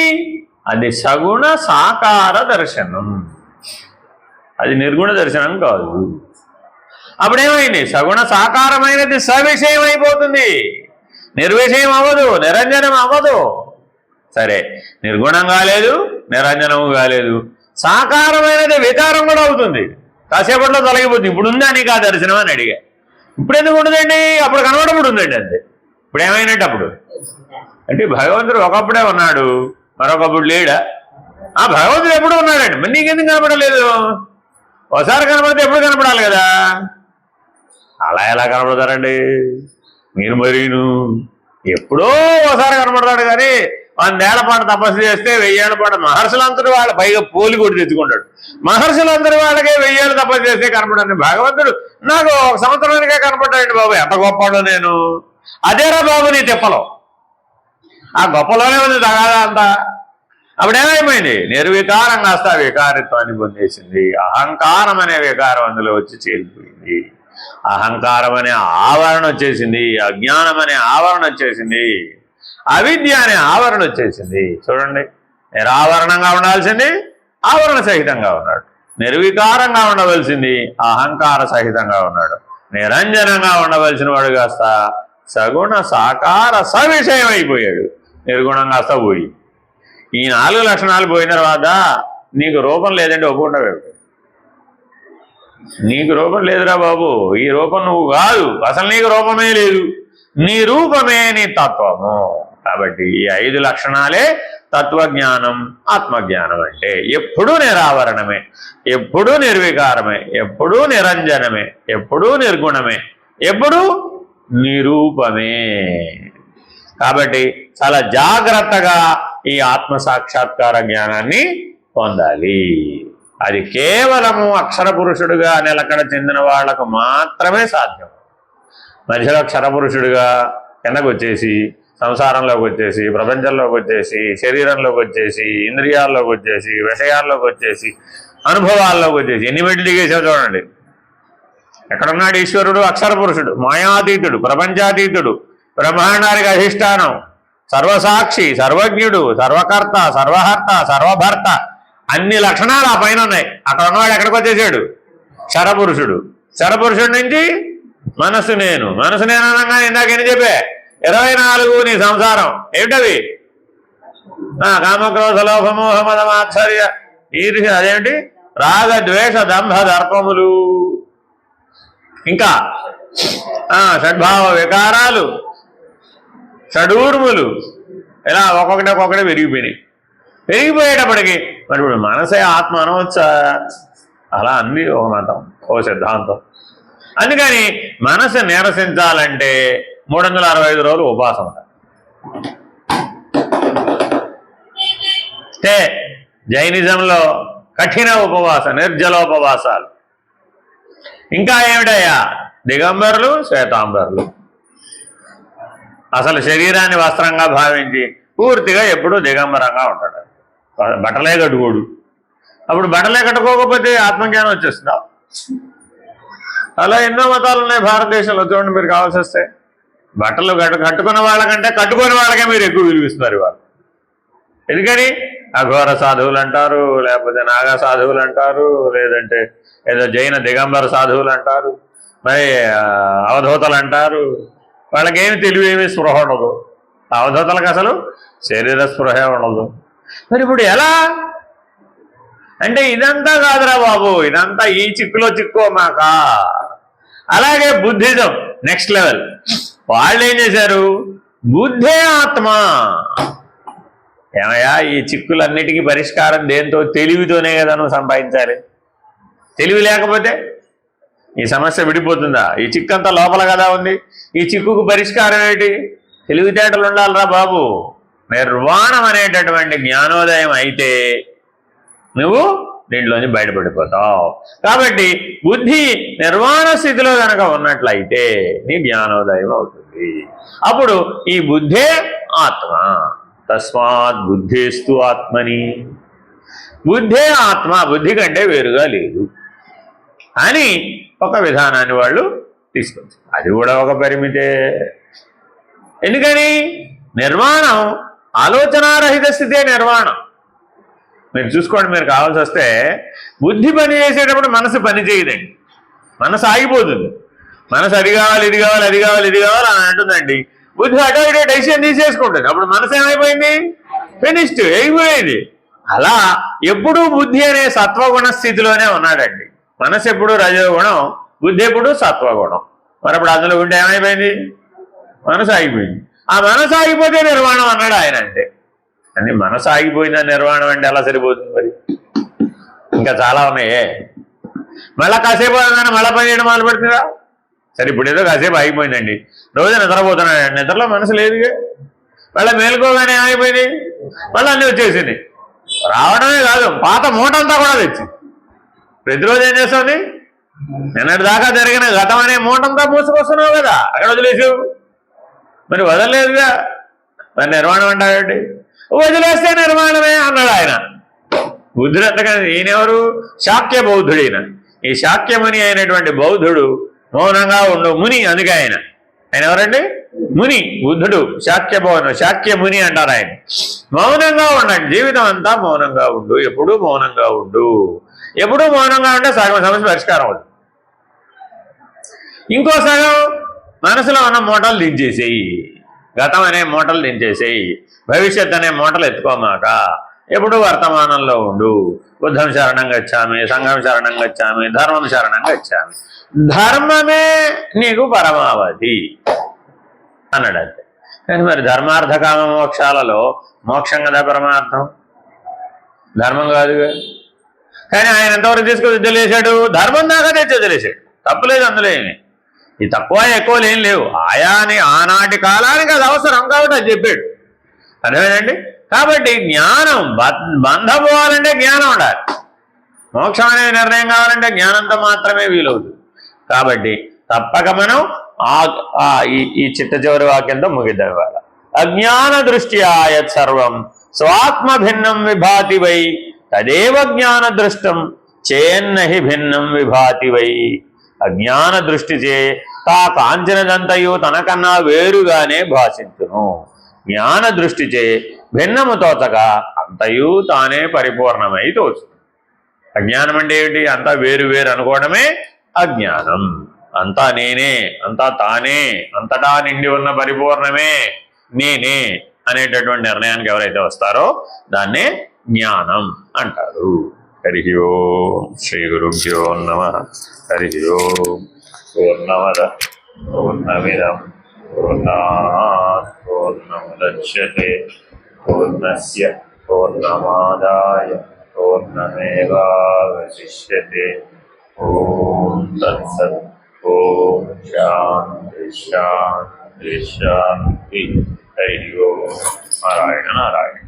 అది సగుణ సాకార దర్శనం, అది నిర్గుణ దర్శనం కాదు. అప్పుడేమైంది? సగుణ సాకారమైనది సవిషయం అయిపోతుంది, నిర్విషయం అవ్వదు, నిరంజనం అవ్వదు. సరే, నిర్గుణం కాలేదు, నిరంజనము కాలేదు, సాకారమైనది వికారం కూడా అవుతుంది, కాసేపట్లో తొలగిపోతుంది. ఇప్పుడు ఉందా నీకు ఆ దర్శనం అని అడిగా. ఇప్పుడు ఎందుకు ఉండదండి? అప్పుడు కనబడప్పుడు ఉందండి అంతే. ఇప్పుడు ఏమైనట్టు అప్పుడు? అంటే భగవంతుడు ఒకప్పుడే ఉన్నాడు, మరొకప్పుడు లేడా? ఆ భగవంతుడు ఎప్పుడు ఉన్నాడండి, మరి నీకెందుకు కనపడలేదు? ఒకసారి కనపడితే ఎప్పుడు కనపడాలి కదా. అలా ఎలా కనపడతారండి మీరు? మరీను ఎప్పుడో ఒకసారి కనపడతాడు కానీ 100 ఏళ్ల పాటు తపస్సు చేస్తే 1000 ఏళ్ల పాటు మహర్షులందరూ వాళ్ళ పైగా పోలి కూడా తెచ్చుకుంటాడు. మహర్షులందరూ వాళ్ళకే 1000 ఏళ్ళు తపస్సు చేస్తే కనపడండి. భగవంతుడు నాకు 1 సంవత్సరానికే కనపడ్డాడండి బాబు, ఎంత గొప్పవాడో నేను. అదేరా బాబు నీ తిప్పలో, ఆ గొప్పలోనే ఉంది తగాదా అంతా. అప్పుడేమైపోయింది? నిర్వికారం కాస్త వికారిత్వాన్ని పొందేసింది. అహంకారం అనే వికారం అందులో వచ్చి చేరిపోయింది. అహంకారం అనే ఆవరణ వచ్చేసింది, అజ్ఞానం అనే ఆవరణ వచ్చేసింది, అవిద్య అనే ఆవరణ వచ్చేసింది. చూడండి, నిరావరణంగా ఉండాల్సింది ఆవరణ సహితంగా ఉన్నాడు, నిర్వికారంగా ఉండవలసింది అహంకార సహితంగా ఉన్నాడు, నిరంజనంగా ఉండవలసిన వాడు కాస్త సగుణ సాకార సవిషయం అయిపోయాడు, నిర్గుణం కాస్త పోయి. ఈ 4 లక్షణాలు పోయిన తర్వాత నీకు రూపం లేదంటే ఒప్పుకుంటావు. నీకు రూపం లేదురా బాబు, ఈ రూపం నువ్వు కాదు, అసలు నీకు రూపమే లేదు, నీ రూపమే నీ తత్వము. కాబట్టి ఈ 5 లక్షణాలే తత్వజ్ఞానం, ఆత్మజ్ఞానం. అంటే ఎప్పుడూ నిరావరణమే, ఎప్పుడూ నిర్వికారమే, ఎప్పుడూ నిరంజనమే, ఎప్పుడూ నిర్గుణమే, ఎప్పుడూ నిరూపమే. కాబట్టి చాలా జాగ్రత్తగా ఈ ఆత్మ సాక్షాత్కార జ్ఞానాన్ని పొందాలి. అది కేవలము అక్షర పురుషుడుగా నిలకడ చెందిన వాళ్లకు మాత్రమే సాధ్యం. మధ్యలో క్షర పురుషుడిగా కిందకు వచ్చేసి, సంసారంలోకి వచ్చేసి, ప్రపంచంలోకి వచ్చేసి, శరీరంలోకి వచ్చేసి, ఇంద్రియాల్లోకి వచ్చేసి, విషయాల్లోకి వచ్చేసి, అనుభవాల్లోకి వచ్చేసి ఎన్ని మెట్లు దిగేసావు చూడండి. ఎక్కడున్నాడు ఈశ్వరుడు? అక్షర పురుషుడు, మాయాతీతుడు, ప్రపంచాతీతుడు, బ్రహ్మాండానికి అధిష్టానం, సర్వసాక్షి, సర్వజ్ఞుడు, సర్వకర్త, సర్వహర్త, సర్వభర్త, అన్ని లక్షణాలు ఆ పైన ఉన్నాయి. అక్కడ ఉన్నవాడు ఎక్కడికి వచ్చేసాడు? క్షరపురుషుడు. క్షరపురుషుడి నుంచి మనస్సు నేను, మనసు నేను అనగా ఇందాక ఎన్ని చెప్పే 24 నీ సంసారం. ఏమిటవి? కామక్రోధ లోభమోహ మదమాత్సర్య ఈర్ష్య, అదేమిటి? రాగ ద్వేష దంభ దర్పములు, ఇంకా షడ్భావ వికారాలు, షడూర్ములు, ఇలా ఒక్కొక్కటి పెరిగిపోయినాయి. పెరిగిపోయేటప్పటికి మరి ఇప్పుడు మనసే ఆత్మ అనవచ్చా? అలా అంది ఒక మతం, ఓ సిద్ధాంతం. అందుకని మనసు నిరసించాలంటే 365 రోజులు ఉపాసన. అంటే జైనిజంలో కఠిన ఉపవాస, నిర్జలోపవాసాలు. ఇంకా ఏమిటయ్యా? దిగంబరులు, శ్వేతాంబరులు. అసలు శరీరాన్ని వస్త్రంగా భావించి పూర్తిగా ఎప్పుడూ దిగంబరంగా ఉంటాడు, బట్టలే కట్టుకోడు. అప్పుడు బట్టలే కట్టుకోకపోతే ఆత్మజ్ఞానం వచ్చేస్తుందా? అలా ఎన్నో మతాలు ఉన్నాయి భారతదేశంలో, చూడండి మీరు కావాల్సి వస్తే. బట్టలు కట్టుకున్న వాళ్ళకంటే కట్టుకునే వాళ్ళకే మీరు ఎక్కువ విలువిస్తున్నారు ఇవాళ. ఎందుకని అఘోర సాధువులు అంటారు, లేకపోతే నాగా సాధువులు అంటారు, లేదంటే ఏదో జైన దిగంబర సాధువులు అంటారు, మరి అవధూతలు అంటారు. వాళ్ళకేమి తెలివేమి స్పృహ ఉండదు. అవధూతలకు అసలు శరీర స్పృహే ఉండదు. మరి ఇప్పుడు ఎలా అంటే ఇదంతా కాదురా బాబు, ఇదంతా ఈ చిక్కులో చిక్కుమాక. అలాగే బుద్ధిజం నెక్స్ట్ లెవెల్. వాళ్ళు ఏం చేశారు, బుద్ధే ఆత్మ. ఏమయ్యా, ఈ చిక్కులన్నిటికీ పరిష్కారం దేంతో? తెలివితోనే కదా నువ్వు సంపాదించాలి. తెలివి లేకపోతే ఈ సమస్య విడిపోతుందా? ఈ చిక్కు అంతా లోపల కదా ఉంది. ఈ చిక్కుకు పరిష్కారం ఏంటి? తెలివితేటలు ఉండాలిరా బాబు. నిర్వాణం అనేటటువంటి జ్ఞానోదయం అయితే నువ్వు దీంట్లోంచి బయటపడిపోతావు. కాబట్టి బుద్ధి నిర్వాణ స్థితిలో కనుక ఉన్నట్లయితే నీ జ్ఞానోదయం అవుతుంది. అప్పుడు ఈ బుద్ధే ఆత్మ. తస్మాత్ బుద్ధేస్తు ఆత్మని. బుద్ధే ఆత్మ, బుద్ధి కంటే వేరుగా లేదు అని ఒక విధానాన్ని వాళ్ళు తీసుకొచ్చారు. అది కూడా ఒక పరిమితే. ఎందుకని? నిర్వాణం ఆలోచనారహిత స్థితే నిర్వాణం. మీరు చూసుకోండి, మీరు కావాల్సి వస్తే బుద్ధి పని చేసేటప్పుడు మనసు పని చేయదండి, మనసు ఆగిపోతుంది. మనసు అది కావాలి, ఇది కావాలి, అది కావాలి, ఇది కావాలి అని అంటుందండి. బుద్ధి అటో ఇటో డెసిషన్ తీసేసుకుంటుంది. అప్పుడు మనసు ఏమైపోయింది? ఫినిష్డ్, అయిపోయింది. అలా ఎప్పుడూ బుద్ధి అనే సత్వగుణ స్థితిలోనే ఉన్నాడండి. మనసు ఎప్పుడు రజోగుణం, బుద్ధి ఎప్పుడు సత్వగుణం. మరి అప్పుడు అందులో ఉంటే ఏమైపోయింది? మనసు ఆగిపోయింది. ఆ మనసు ఆగిపోతే నిర్వాణం అన్నాడు ఆయన. అంటే అని మనసు ఆగిపోయిందా నిర్వాణం అంటే ఎలా సరిపోతుంది? మరి ఇంకా చాలా ఉన్నాయే. మళ్ళా కాసేపు కానీ మళ్ళా పని చేయడం మొదలు పెడుతుందా? సరే, ఇప్పుడు ఏదో కాసేపు ఆగిపోయిందండి, రోజు నిద్రపోతున్నాడు, నిద్రలో మనసు లేదుగా. మళ్ళీ మేలుకోగానే ఏమైపోయింది? మళ్ళీ అన్నీ వచ్చేసింది. రావడమే కాదు, పాత మూటంతా కూడా తెచ్చింది. ప్రతిరోజు ఏం చేస్తుంది? నిన్నటి దాకా జరిగిన గతం అనే మూటంతా మూసుకొస్తున్నావు కదా, అక్కడ వదిలేసావు. మరి వదలలేదుగా, మరి నిర్వాణం అంటావేంటి? వదిలేస్తే నిర్మాణమే అన్నాడు ఆయన. బుద్ధుడు అంతకని ఈయనెవరు? శాక్య బౌద్ధుడు. ఈయన ఈ శాక్యముని అయినటువంటి బౌద్ధుడు మౌనంగా ఉండు ముని. అందుకే ఆయన ఎవరండి? ముని. బుద్ధుడు శాక్య ముని అంటారు ఆయన. మౌనంగా ఉండండి, జీవితం అంతా మౌనంగా ఉండు, ఎప్పుడూ మౌనంగా ఉండు. ఎప్పుడూ మౌనంగా ఉంటే సగం సమస్య పరిష్కారం అవుతుంది. ఇంకో సగం మనసులో ఉన్న మూటలు దించేసేయి. గతం అనే మూటలు దించేసేయి, భవిష్యత్ అనే మూటలు ఎత్తుకోమాక. ఎప్పుడు వర్తమానంలో ఉండు. బుద్ధం శరణం గచ్చామి, సంఘం శరణం గచ్చామి, ధర్మం శరణం గచ్చామి. ధర్మమే నీకు పరమావధి అన్నాడు. అంతే. కానీ మరి ధర్మార్థ కామ మోక్షాలలో మోక్షం కదా పరమార్థం, ధర్మం కాదుగా. కానీ ఆయన ఎంతవరకు తీసుకొని వదిలేశాడు? ధర్మం దాకా తెచ్చి వదిలేశాడు. తప్పులేదు అందులో ఏమి. ఈ తక్కువ ఎక్కువలు ఏం లేవు. ఆయాని ఆనాటి కాలానికి అది అవసరం కాబట్టి అది చెప్పాడు. అర్థమేనండి? కాబట్టి జ్ఞానం బంధం పోవాలంటే జ్ఞానం ఉండాలి. మోక్షం అనే నిర్ణయం కావాలంటే జ్ఞానంతో మాత్రమే వీలవుతుంది. కాబట్టి తప్పక మనం ఈ చిట్ట చివరి వాక్యంతో ముగిద్దాం ఇవాళ. అజ్ఞాన దృష్ట్యా యత్ సర్వం స్వాత్మ భిన్నం విభాతి వై తదేవ జ్ఞాన దృష్టం చేన్నహి భిన్నం విభాతి వై. అజ్ఞాన దృష్టిచే తా కాంచనదంతయు తనకన్నా వేరుగానే భాషించును. జ్ఞాన దృష్టిచే భిన్నము తోచక అంతయు తానే పరిపూర్ణమై తోచును. అజ్ఞానం అంటే ఏమిటి? అంతా వేరు వేరు అనుకోవడమే అజ్ఞానం. అంతా నేనే, అంతా తానే, అంతటా నిండి ఉన్న పరిపూర్ణమే నేనే అనేటటువంటి నిర్ణయానికి ఎవరైతే వస్తారో దాన్నే జ్ఞానం అంటారు. హరి ఓం శ్రీ గురుభ్యో నమః. హరి ఓం. పూర్ణమద పూర్ణమిదం పూర్ణాత్ పూర్ణముదచ్యతే పూర్ణస్య పూర్ణమాదాయ పూర్ణమేవావశిష్యతే. ఓం తత్సత్. ఓం శాంతి శాంతి శాంతి. హరి ఓం. నారాయణ నారాయణ.